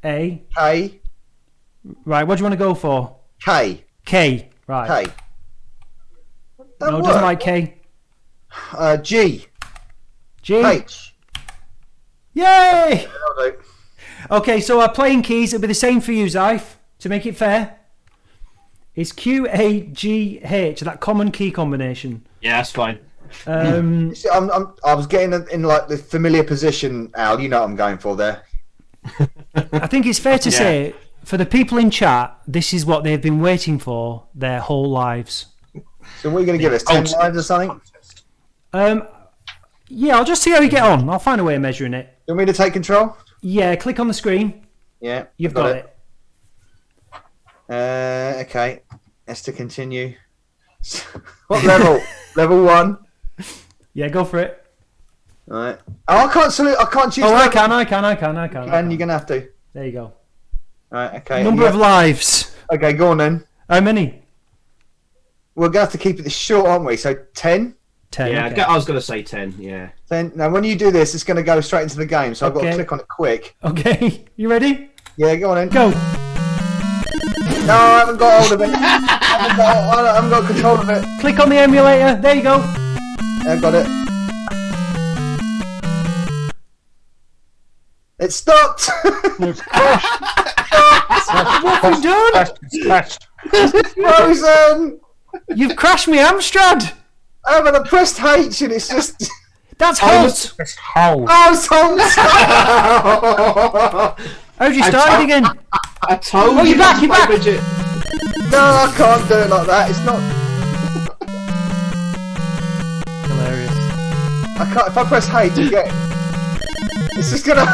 K. Right, what do you want to go for? K. K. Right. K. No, it doesn't like K. G. G. H. Yay! That'll do. Okay, so our playing keys will be the same for you, Xyph, to make it fair. It's Q, A, G, H, that common key combination. Yeah, that's fine. See, I was getting in like the familiar position, Al. You know what I'm going for there. I think it's fair to say, for the people in chat, this is what they've been waiting for their whole lives. So what are you going to give us? 10 lives or something? Yeah, I'll just see how you get on. I'll find a way of measuring it. You want me to take control? Yeah, click on the screen. Yeah. You've got it. Okay. Let's to continue. What level? Level 1. Yeah, go for it. All right. Oh, I can't select. I can't choose. Oh, I level. can. And you're gonna have to. There you go. All right. Okay. Number of lives. Okay, go on then. How many? We're gonna have to keep it this short, aren't we? So 10. 10. Yeah, okay. I was going to say 10. Yeah. 10. Now, when you do this, it's going to go straight into the game. So I've got to click on it quick. Okay. You ready? Yeah, go on then. Go. No, I haven't got hold of it. I haven't got control of it. Click on the emulator. There you go. I've got it. It stopped. It's crashed. What have you done? It's crashed. It's frozen. You've crashed me Amstrad. I haven't pressed H and it's just. That's halt. It's hold. Oh, it's hold. How'd you start it again? I told Oh, you. you're back, you're back. Bridget. No, I can't do it like that. It's not. Hilarious. I can't. If I press H again, it's just gonna.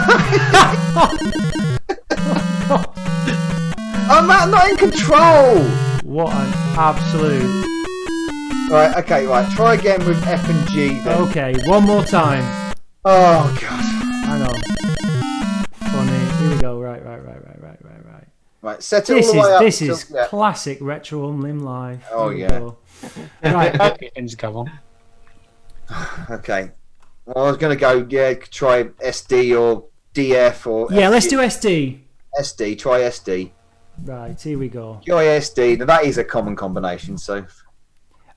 I'm not in control. What an absolute. Right. Okay. Right. Try again with F and G. Then. Okay, one more time. Oh god. Hang on. Funny. Here we go. Right. Right. Set it all the way up. This is classic RetroUnlim live. Oh Here we yeah. go. Right. Things go on. Okay. Well, I was gonna go. Yeah. Try SD or DF or. Yeah. FG. Let's do SD. SD. Try SD. Right. Here we go. QASD. Now that is a common combination. So.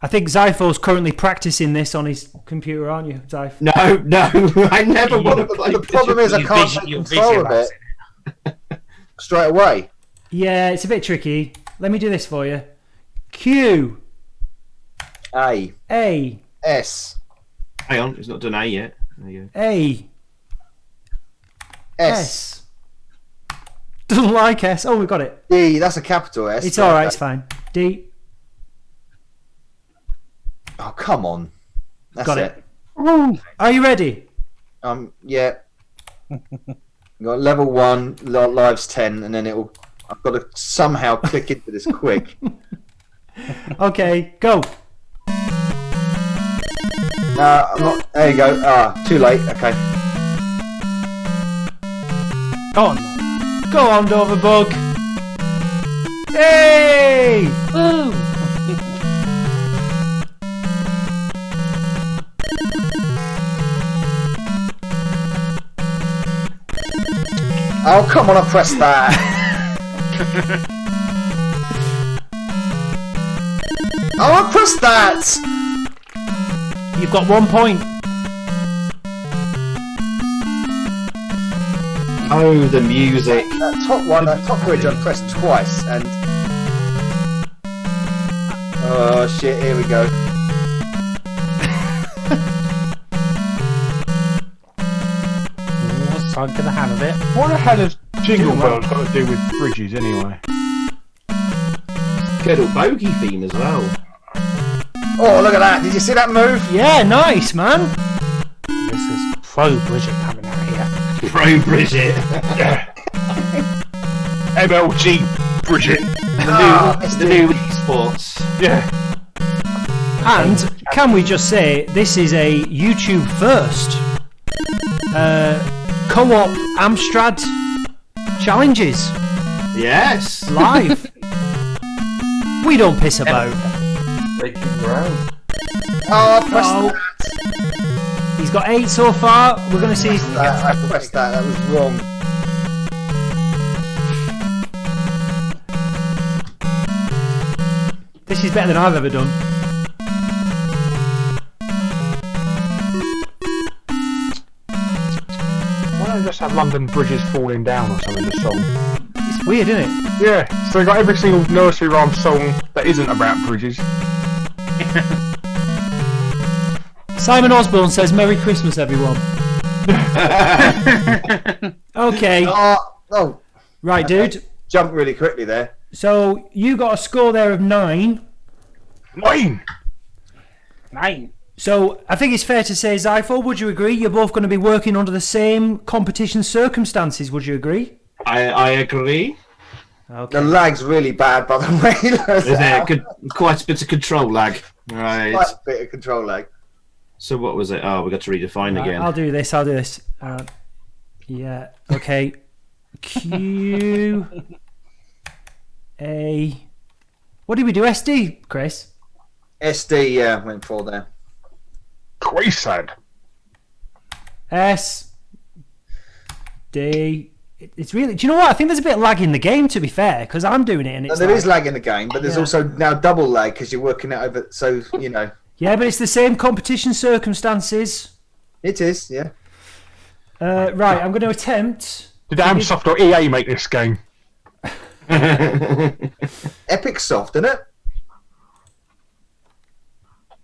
I think Xyphoe's currently practicing this on his computer, aren't you, Xyphoe? No, I never want to play. The problem is I can't take control of it. straight away. Yeah, it's a bit tricky. Let me do this for you. Q. A. S. Hang on, it's not done A yet. There you go. A. S. Doesn't like S. Oh, we got it. D. That's a capital S. It's alright, it's fine. D. Oh, come on. That's Got it. Are you ready? Yeah. Got level 1, lives 10, and then I've got to somehow click into this quick. Okay, go. I'm not. There you go. Too late. Okay. Go on. Go on, Novabug. Hey! Woo! Oh, come on, I pressed that. Oh, I pressed that. You've got 1 point. Oh, the music. That top one, that top bridge, I pressed twice, and oh shit! Here we go. I'm gonna have it. What the hell has Jingle Bells got to do with bridges anyway? Good old bogey theme as well. Oh, look at that! Did you see that move? Yeah, nice, man. This is pro Bridget coming out here. Pro Bridget. MLG Bridget. The new esports. Yeah. And can we just say this is a YouTube first co-op Amstrad challenges Yes. live. We don't piss about. Taking ground. Oh, I pressed Oh. that. He's got 8 so far. We're going to see. I pressed that. That was wrong. This is better than I've ever done. Why don't they just have London Bridges Falling Down or something, the song? It's weird, isn't it? Yeah, so they got every single nursery rhyme song that isn't about bridges. Simon Osborne says, Merry Christmas, everyone. Okay. Oh, Right, dude. jumped really quickly there. So you got a score there of 9. 9! 9. So I think it's fair to say, Xyphoe, would you agree? You're both going to be working under the same competition circumstances, would you agree? I agree. Okay. The lag's really bad, by the way. Is there quite a bit of control lag? Right. Quite a bit of control lag. So what was it? Oh, we got to redefine Right, again. I'll do this. Yeah. Okay. Q A. What did we do? SD, Chris? SD, yeah, went for there. Quayside. S D. It's really. Do you know what? I think there's a bit of lag in the game. To be fair, because I'm doing it and it's. There is lag in the game, but there's also now double lag because you're working it over. So you know. Yeah, but it's the same competition circumstances. It is, yeah. Right, I'm going to attempt. Did Amsoft or EA make this game? Epic Soft, isn't it?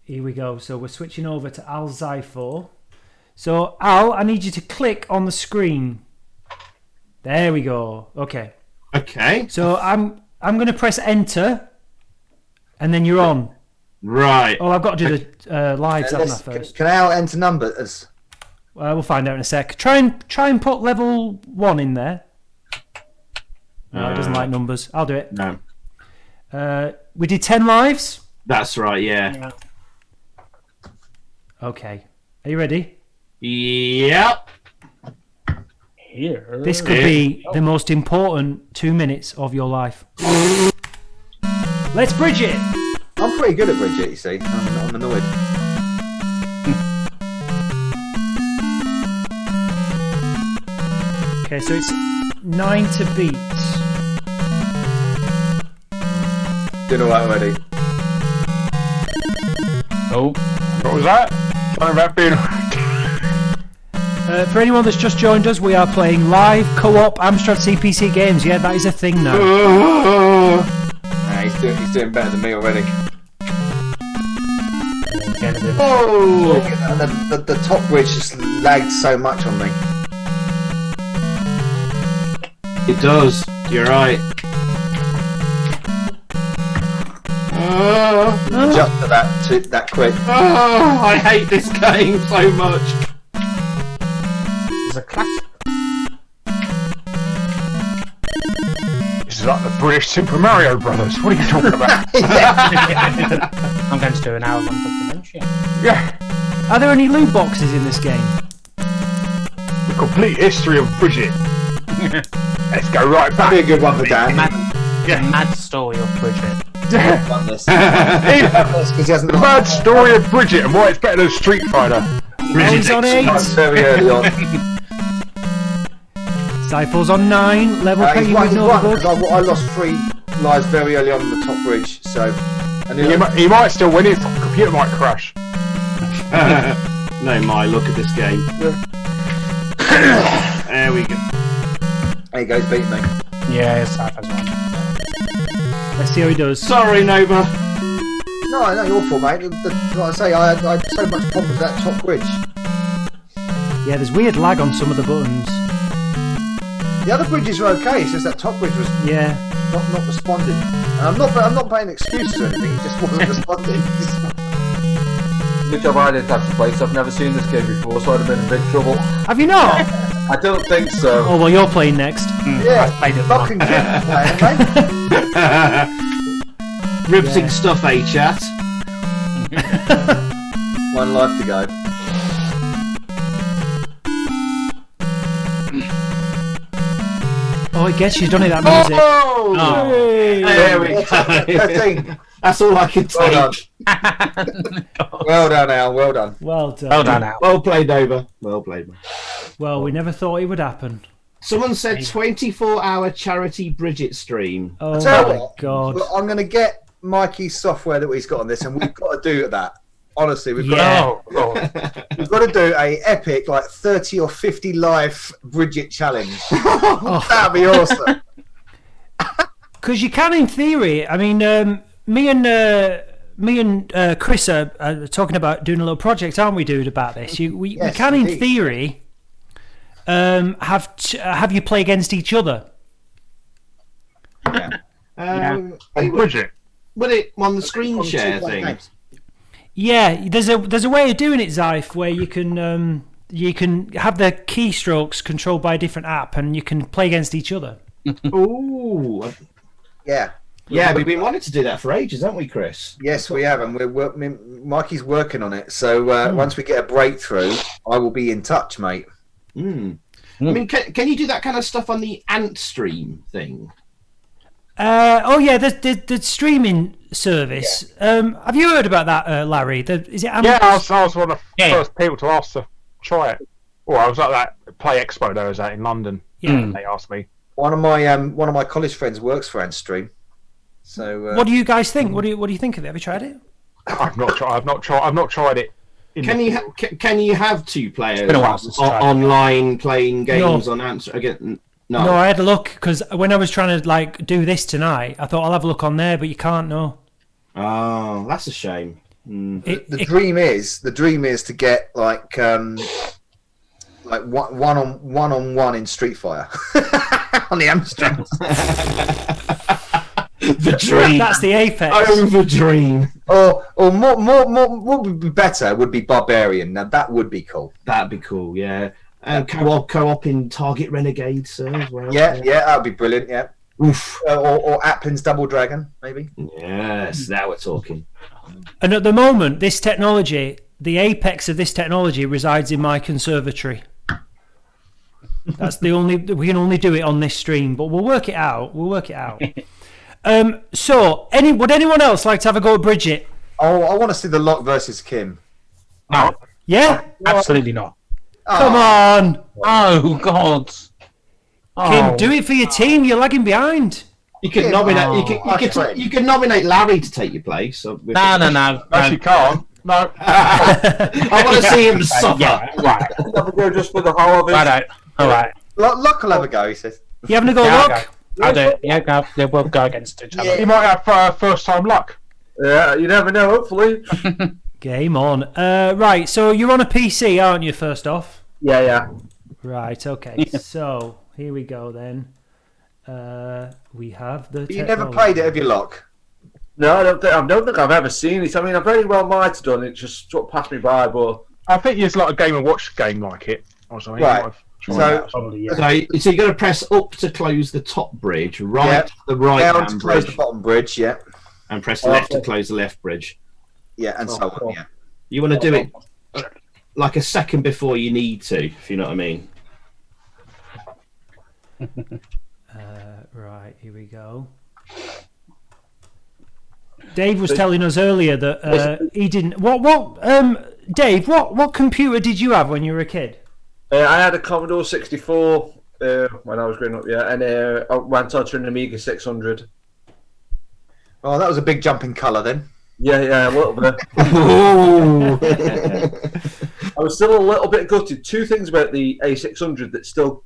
Here we go. So we're switching over to Al Xyphoe. So Al, I need you to click on the screen. There we go. Okay. Okay. So I'm going to press enter, and then you're on. Right. Oh, I've got to do the lives, haven't I, first? Can Al enter numbers? We'll find out in a sec. Try and put level 1 in there. No, it doesn't like numbers. I'll do it. No. We did 10 lives. That's right, yeah. Okay. Are you ready? Yep. Here. This could be the most important 2 minutes of your life. Let's bridge it. I'm pretty good at Bridget, you see. I'm annoyed. Okay, so it's 9 to beat. Doing alright already. Oh. What was that? Something about being. For anyone that's just joined us, we are playing live co-op Amstrad CPC games. Yeah, that is a thing now. He's doing better than me already. Oh! The top bridge just lagged so much on me. It does. You're right. Just for that quick. Oh, I hate this game so much. It's a classic. This is like the British Super Mario Brothers. What are you talking about? I'm going to do an hour-long documentary. Yeah. Are there any loot boxes in this game? The complete history of Bridget. Let's go right back. That'd be a good one for Dan. Mad story of Bridget. Done this. 'Cause he hasn't The mad story of Bridget and why it's better than Street Fighter. He's on 8. very early on. Xyphoe's on 9. Level playing with Novabug. I lost 3 lives very early on the top bridge, so. And He might still win. His computer might crash. No, look at this game. There we go. There he goes, beat me. Yeah, it's Cypher's one. Let's see how he does. Sorry, Nova. No, your fault, mate. Like I say, I had so much problem with that top bridge. Yeah, there's weird lag on some of the buttons. The other bridges were okay. It's just that top bridge was not responding. And I'm not paying excuses or anything. It just wasn't responding. Good job I didn't have to play, so I've never seen this game before, so I'd have been in big trouble. Have you not? I don't think so. Oh, well, you're playing next. Yeah, I played it Loch and Kid playing, mate. Riveting stuff, chat. 1 life to go. Oh, I guess she's done it, that music. Oh! Hey. There we go. 13. That's all I can take. Well done, Al. Well done. Well done. Well done, Al. Well played, Nova. Well played. Well, we never thought it would happen. Someone said 24-hour charity Bridget stream. Oh Tell you my what, god. well, I'm going to get Mikey's software that he's got on this, and we've got to do that. Honestly, we've got Yeah. we've got to do a epic 30 or 50 live Bridget challenge. That'd be awesome. Because you can, in theory. I mean, me and Chris are talking about doing a little project, aren't we, dude, about this? We can, in theory, have you play against each other. And Bridget. Would it on the screen share thing? Yeah, there's a way of doing it, Xyphoe, where you can have the keystrokes controlled by a different app, and you can play against each other. Ooh. Yeah. Yeah, we've been wanting to do that for ages, haven't we, Chris? Yes, we have, and Mikey's working on it. So once we get a breakthrough, I will be in touch, mate. I mean, can you do that kind of stuff on the Ant Stream thing? The streaming service. Have you heard about that, Larry? Is it? Yeah, I was one of the first people to ask to try it. Well, I was at that Play Expo there was at in London. Yeah. And they asked me. One of my college friends works for Antstream. So what do you guys think? What do you think of it? Have you tried it? I've not tried it. Can you have 2 players been a while since I tried it. online playing games on Ant again? No, I had a look because when I was trying to do this tonight, I thought I'll have a look on there, but you can't. No. Oh, that's a shame. The dream is to get one on one in Street Fighter on the Amstrad. The dream. That's the apex. The dream. Or more what would be better would be Barbarian. Now that would be cool. That'd be cool, yeah. And co-op in Target Renegade, sir, as well. Yeah, that would be brilliant. Yeah. Oof. Or Applin's Double Dragon, maybe. Yes, now we're talking. And at the moment, this technology, the apex of this technology, resides in my conservatory. That's we can only do it on this stream, but we'll work it out. So, would anyone else like to have a go at Bridget? Oh, I want to see the Loch versus Kim. No, Yeah? absolutely not. Come on! Oh, God. Kim, do it for your team. You're lagging behind. You can nominate. You can nominate Larry to take your place. No. No, she can't. No. I want to see him suffer. Yeah, right. Have a go just for the whole of it. Right. All right. Loch will have a go, he says. You having a go, Yeah, Loch? I'll do it. Yeah, go. Yeah, we'll go against each other. He might have first time luck. Yeah, you never know, hopefully. Game on. Right, so you're on a PC, aren't you, first off? Yeah. Right, okay. So, here we go then. We have the You never played it, have you, Loch? No, I don't think I've ever seen it. I mean, I very well might have done it, just sort of passed me by, but... I think it's like a Game & Watch game like it. Or something. Right. So Probably, yeah. So you've got to press up to close the top bridge, right to the right down hand to close bridge, the bottom bridge, yeah. and press left to close the left bridge. Yeah, and so on, yeah. You want to do it like a second before you need to, if you know what I mean. Right, here we go. Dave was telling us earlier that he didn't... Dave, what computer did you have when you were a kid? I had a Commodore 64 when I was growing up, yeah, and I went on to an Amiga 600. Oh, that was a big jump in colour then. Yeah, a little bit. I was still a little bit gutted. Two things about the A600 that still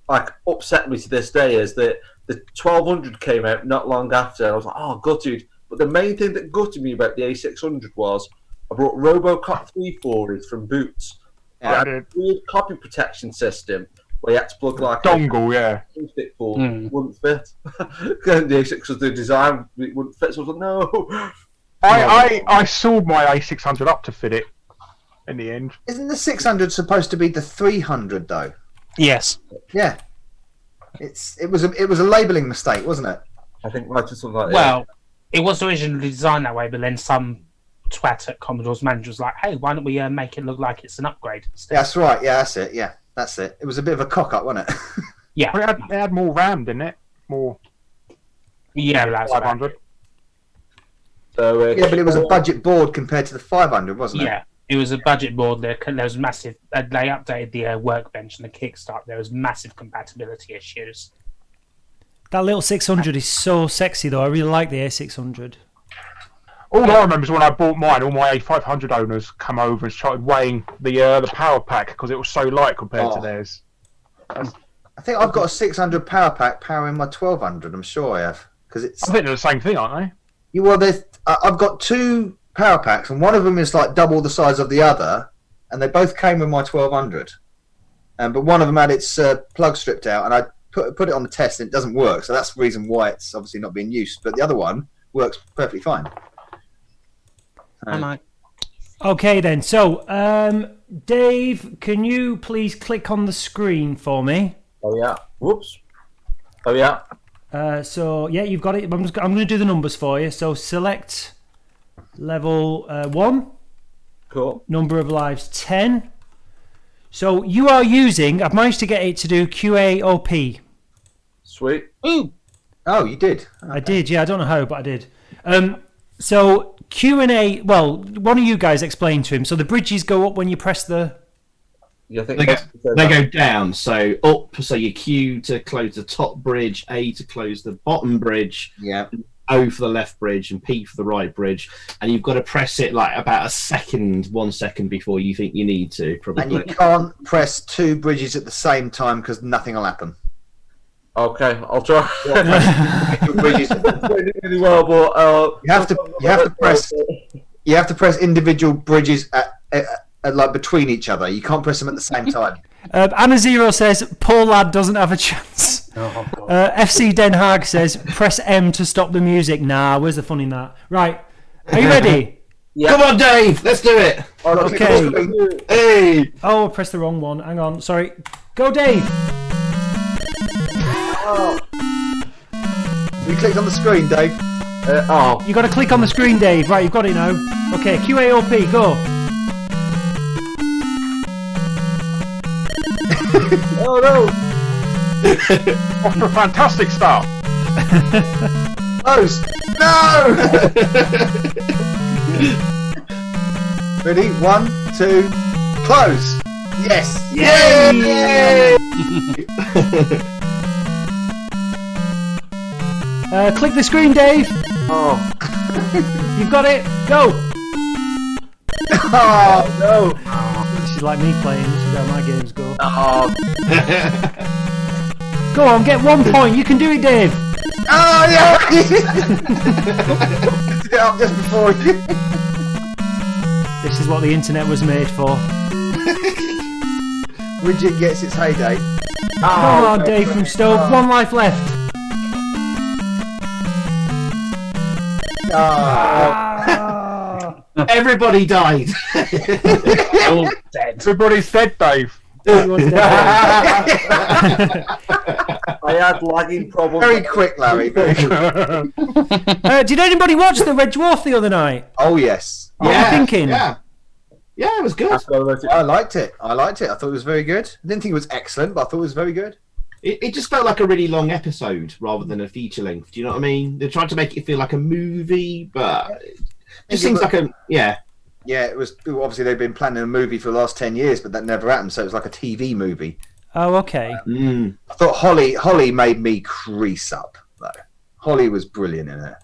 upset me to this day is that the 1200 came out not long after, and I was like, oh, gutted. But the main thing that gutted me about the A600 was I brought Robocop 340s from Boots. Yeah, A weird copy protection system where you had to plug like dongle, yeah. Stick for wouldn't fit. The A6 was the design, it wouldn't fit. So I was like, no. I sold my A600 up to fit it in the end. Isn't the 600 supposed to be the 300 though? Yes. Yeah. It was a labelling mistake, wasn't it? I think right to something like that. Well, it was originally designed that way, but then some twat at Commodore's manager was like, hey, why don't we make it look like it's an upgrade instead? That's right, yeah, that's it, yeah. That's it. It was a bit of a cock-up, wasn't it? Yeah. Well, it had more RAM, didn't it? More. Yeah, that's 500. So, yeah, but it was a budget board compared to the 500, wasn't it? Yeah, it was a budget board. There was massive. They updated the workbench and the kickstart. There was massive compatibility issues. That little 600 is so sexy, though. I really like the A600. All I remember is when I bought mine, all my A500 owners come over and started weighing the power pack because it was so light compared to theirs. I think I've got a 600 power pack powering my 1200. I'm sure I have because it's. I think they're the same thing, aren't they? Well, I've got two power packs, and one of them is like double the size of the other, and they both came with my 1200. But one of them had its plug stripped out, and I put it on the test, and it doesn't work. So that's the reason why it's obviously not being used. But the other one works perfectly fine. Okay then, so Dave, can you please click on the screen for me? Oh yeah. Whoops. Oh yeah. So yeah, you've got it. I'm going to do the numbers for you. So select level 1. Cool. Number of lives 10. So you are using. I've managed to get it to do QAOP. Sweet. Ooh. Oh, you did. I did. Yeah, I don't know how, but I did. So Q&A, well, one of you guys explain to him. So the bridges go up when you press the... Yeah, I think they go down. So up, so you Q to close the top bridge, A to close the bottom bridge, yeah, O for the left bridge, and P for the right bridge. And you've got to press it like about 1 second before you think you need to, probably. And you can't press two bridges at the same time because nothing will happen. Okay, I'll try. Bridges. Really well, but You have to press individual bridges at like between each other. You can't press them at the same time. Anna Zero says poor lad doesn't have a chance. FC Den Haag says press M to stop the music. Nah, where's the fun in that? Right, are you ready? Yeah. Come on, Dave, let's do it. Okay. Hey. Oh, I pressed the wrong one. Hang on, sorry. Go, Dave. You clicked on the screen, Dave. You got to click on the screen, Dave. Right, you've got it now. Okay, QAOP, go. Oh no! Off to a fantastic start. Close. No. Ready? 1, 2, close. Yes. Yay! Click the screen, Dave. Oh. You've got it. Go. Oh no! This is like me playing. This is how my games go. Oh, Go on, get 1 point. You can do it, Dave. oh yeah! Get up just before you. This is what the internet was made for. Bridget gets its heyday. Come on, Dave from Stoke. 1 life left. Everybody died. All dead. Everybody's dead, Dave. I had lagging problems. Very quick, Larry. Very quick. Did anybody watch the Red Dwarf the other night? Oh yes. What were you thinking? Yeah, it was good. I liked it. I thought it was very good. I didn't think it was excellent, but I thought it was very good. It just felt like a really long episode rather than a feature length. Do you know what I mean? They tried to make it feel like a movie, but it just seems like Yeah, it was. Obviously, they've been planning a movie for the last 10 years, but that never happened. So it was like a TV movie. Oh, okay. I thought Holly made me crease up though. Holly was brilliant in it.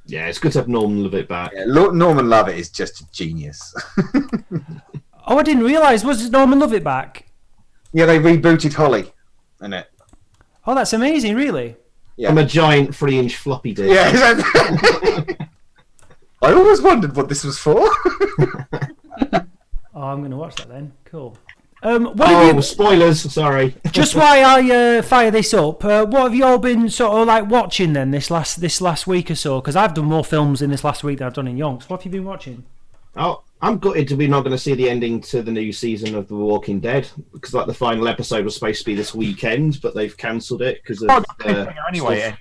Yeah, it's good to have Norman Lovett back. Yeah, Norman Lovett is just a genius. Oh, I didn't realise. Was Norman Lovett back? Yeah, they rebooted Holly in it. Oh, that's amazing, really. Yeah. I'm a giant 3-inch floppy disk. Yeah. I always wondered what this was for. Oh, I'm going to watch that then. Cool. What have you... spoilers, sorry. Just while I fire this up, what have you all been sort of like watching then this last week or so? Because I've done more films in this last week than I've done in Yonks. What have you been watching? Oh, I'm gutted we're not going to see the ending to the new season of The Walking Dead, because like the final episode was supposed to be this weekend, but they've cancelled it because of anyway.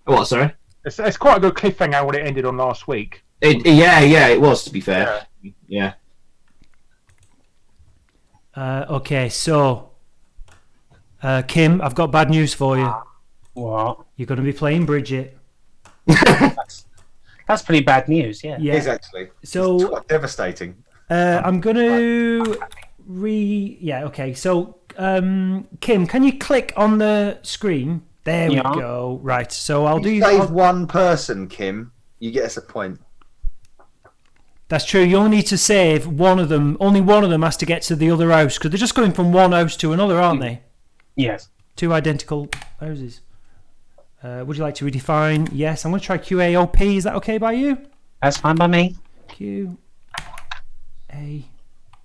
What? Sorry. It's quite a good cliffhanger when it ended on last week. It was, to be fair. Yeah. Okay, so Kim, I've got bad news for you. What? You're going to be playing Bridget. That's pretty bad news, yeah. Yeah. Exactly. So it's quite devastating. I'm going to okay. So Kim, can you click on the screen? There we go. Right. So I'll do. Save one person, Kim. You get us a point. That's true. You only need to save one of them. Only one of them has to get to the other house because they're just going from one house to another, aren't they? Yes. 2 identical houses. Would you like to redefine? Yes. I'm going to try QAOP. Is that okay by you? That's fine by me. Q A.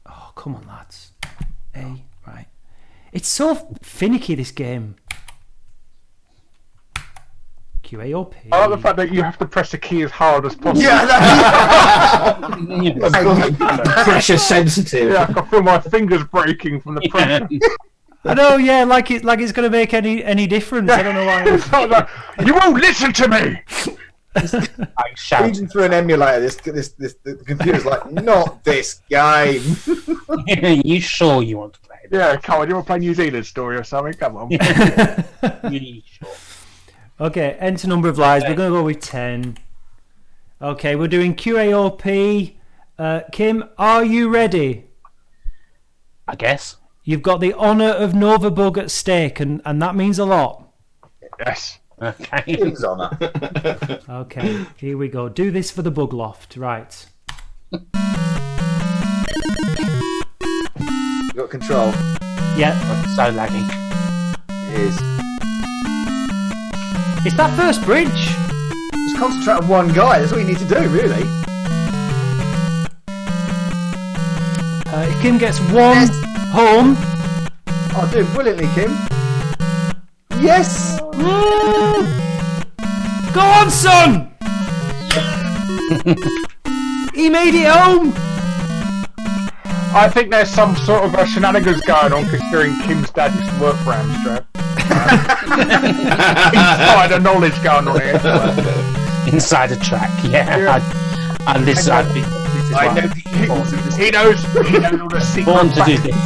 Oh, come on, lads. A. Right. It's so finicky, this game. QAOP. I like the fact that you have to press the key as hard as possible. Pressure sensitive. Yeah, I can feel my fingers breaking from the pressure. I know, yeah, like it's going to make any difference. I don't know why. You won't listen to me. I shout. Even through an emulator, the computer's like, not this game. You sure you want to play it? Yeah, come on, you want to play New Zealand Story or something? Come on. You sure? Okay, enter number of lives. We're going to go with 10. Okay, we're doing QAOP. Kim, are you ready? I guess. You've got the honour of Novabug at stake, and that means a lot. Yes. Okay. Kim's honour. Okay, here we go. Do this for the bug loft. Right. You got control. Yeah. So laggy. It is. It's that first bridge. Just concentrate on one guy. That's all you need to do, really. If Kim gets one home. Oh, doing brilliantly, Kim. Yes. Go on, son. He made it home. I think there's some sort of shenanigans going on considering Kim's dad used to work for Amstrad. Insider knowledge going on here. Insider track, yeah. I listen. I know he knows all the secrets. Born to do this.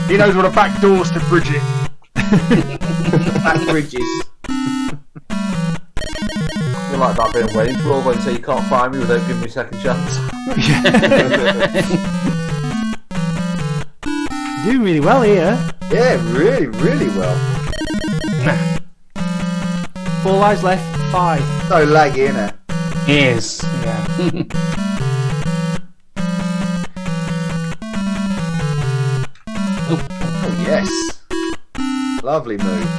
He knows all the back doors to Bridget. Back bridges. You're like that bit of Wayne's World when you say you can't find me without giving me a second chance. Doing really well here. Yeah, really, really well. 4 lives left. 5. So laggy, innit? Yes, yeah. Yes. Lovely move.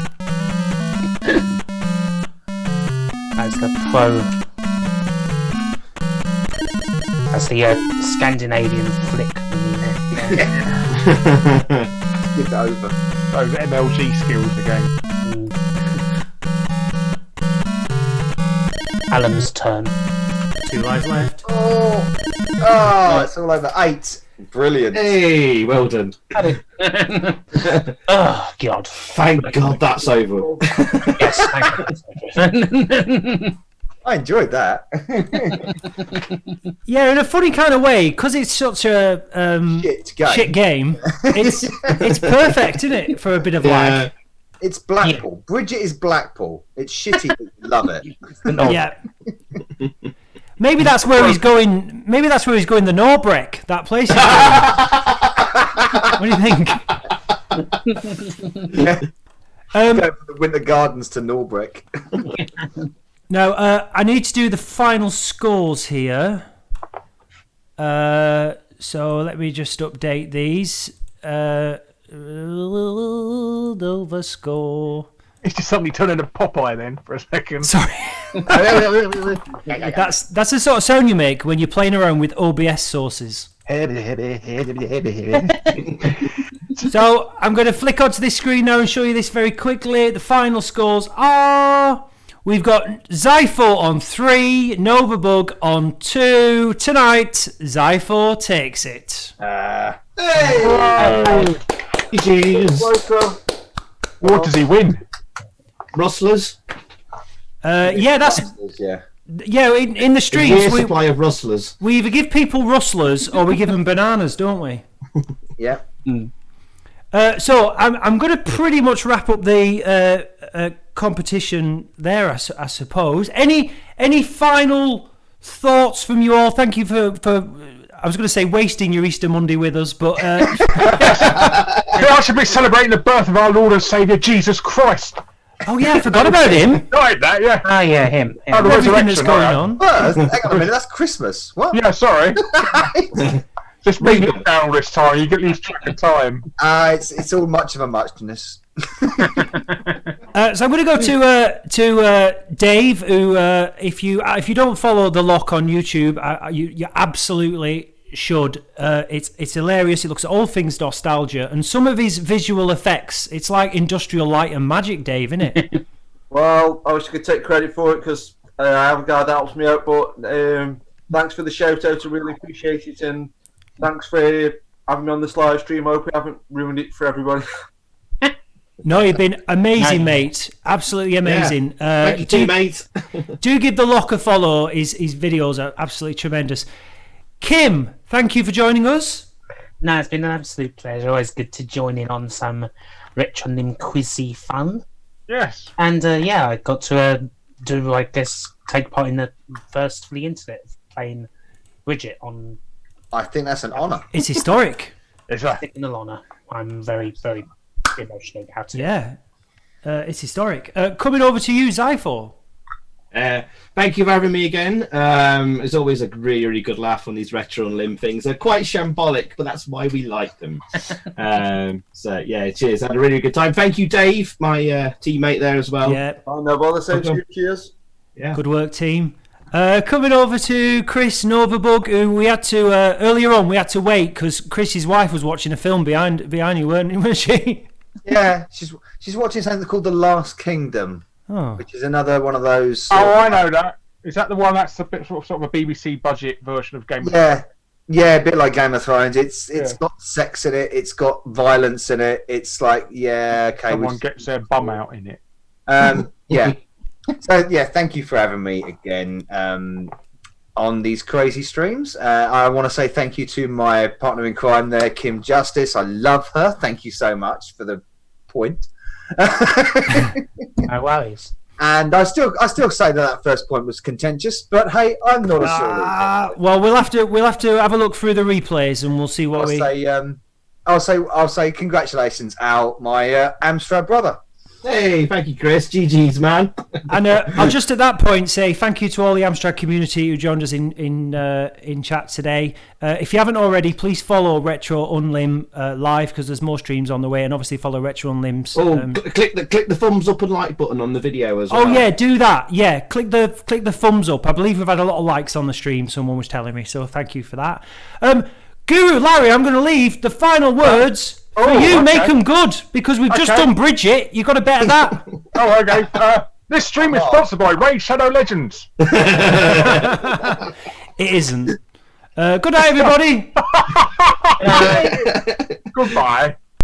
That's the pro. That's the Scandinavian flick. Give it over. Those MLG skills again. Alan's turn. 2 lives left. Oh, it's all over. 8. Brilliant. Hey, well done. Oh, God. Thank God that's over. Yes, thank you. I enjoyed that. Yeah, in a funny kind of way, because it's such a shit game. It's perfect, isn't it, for a bit of lag? It's Blackpool. Yeah. Bridget is Blackpool. It's shitty, but you love it. Yeah. Maybe that's where he's going. Maybe that's where he's going. The Norbreck, that place. What do you think? Yeah. Go from the Winter Gardens to Norbreck. Now, I need to do the final scores here. So let me just update these. Nova score. It's just suddenly turned into Popeye then for a second. Sorry. That's the sort of sound you make when you're playing around with OBS sources. So I'm going to flick onto this screen now and show you this very quickly. The final scores are... We've got Xyphoe on 3, Novabug on 2. Tonight, Xyphoe takes it. Hey! What does he win? Rustlers? Yeah, that's... Yeah, in the streams, we supply of rustlers. We either give people rustlers or we give them bananas, don't we? Yeah. So I'm going to pretty much wrap up the competition there, I suppose. Any final thoughts from you all? Thank you for I was going to say wasting your Easter Monday with us, but I should be celebrating the birth of our Lord and Saviour Jesus Christ. Oh yeah, I forgot about him. Right, that yeah. Oh yeah, him. Oh, the Everything that's going on. Hang on a minute, that's Christmas. What? Yeah, sorry. Just bring it down this time. You get lose track of time. It's all much of a muchness. So I'm going to go to Dave, who if you don't follow the Loch on YouTube, you absolutely should. It's hilarious. It looks at all things nostalgia and some of his visual effects. It's like Industrial Light and Magic, Dave, isn't it? Well, I wish I could take credit for it because I have a guy that helps me out. But thanks for the shout out. I really appreciate it, and thanks for having me on this live stream. I hope I haven't ruined it for everybody. No, you've been amazing, mate. Absolutely amazing. Yeah. Thank you, mate. Do give the Loch a follow. His videos are absolutely tremendous. Kim, thank you for joining us. No, it's been an absolute pleasure. Always good to join in on some RetroUnlim quizzy fun. Yes. And I got to take part in the first for the internet playing Bridget on. I think that's an honour. It's historic. It's a signal honour. I'm very, very emotional about it. Yeah, it's historic. Coming over to you, Xyphoe. Thank you for having me again. It's always a really, really good laugh on these RetroUnlim things. They're quite shambolic, but that's why we like them. So yeah, cheers. Had a really good time. Thank you, Dave, my teammate there as well. Yeah. Oh no bother, same to you. Cheers. Yeah. Good work, team. Coming over to Chris Novabug, who we had to earlier on. We had to wait because Chris's wife was watching a film behind you, weren't she? Yeah, she's watching something called The Last Kingdom, which is another one of those. I know that. Is that the one that's a bit sort of a BBC budget version of Game of Thrones? Yeah, a bit like Game of Thrones. It's got sex in it. It's got violence in it. It's like okay. Someone gets their bum out in it. Yeah. So yeah, thank you for having me again on these crazy streams. I want to say thank you to my partner in crime there, Kim Justice. I love her. Thank you so much for the point. No worries. And I still say that first point was contentious, but hey, I'm not as sure. Well, we'll have to have a look through the replays and we'll see what I'll say congratulations, Al, my Amstrad brother. Hey, thank you, Chris. GG's, man. And I'll just at that point say thank you to all the Amstrad community who joined us in chat today. If you haven't already, please follow RetroUnlim live because there's more streams on the way, and obviously follow RetroUnlim's. Click the thumbs up and like button on the video as well. Oh yeah, do that. Yeah, click the thumbs up. I believe we've had a lot of likes on the stream. Someone was telling me, so thank you for that. Guru Larry, I'm going to leave the final words. For you, make them good, because we've just done Bridget. You've got to better that. Okay. This stream is sponsored by Raid Shadow Legends. It isn't. Good night, everybody. Goodbye.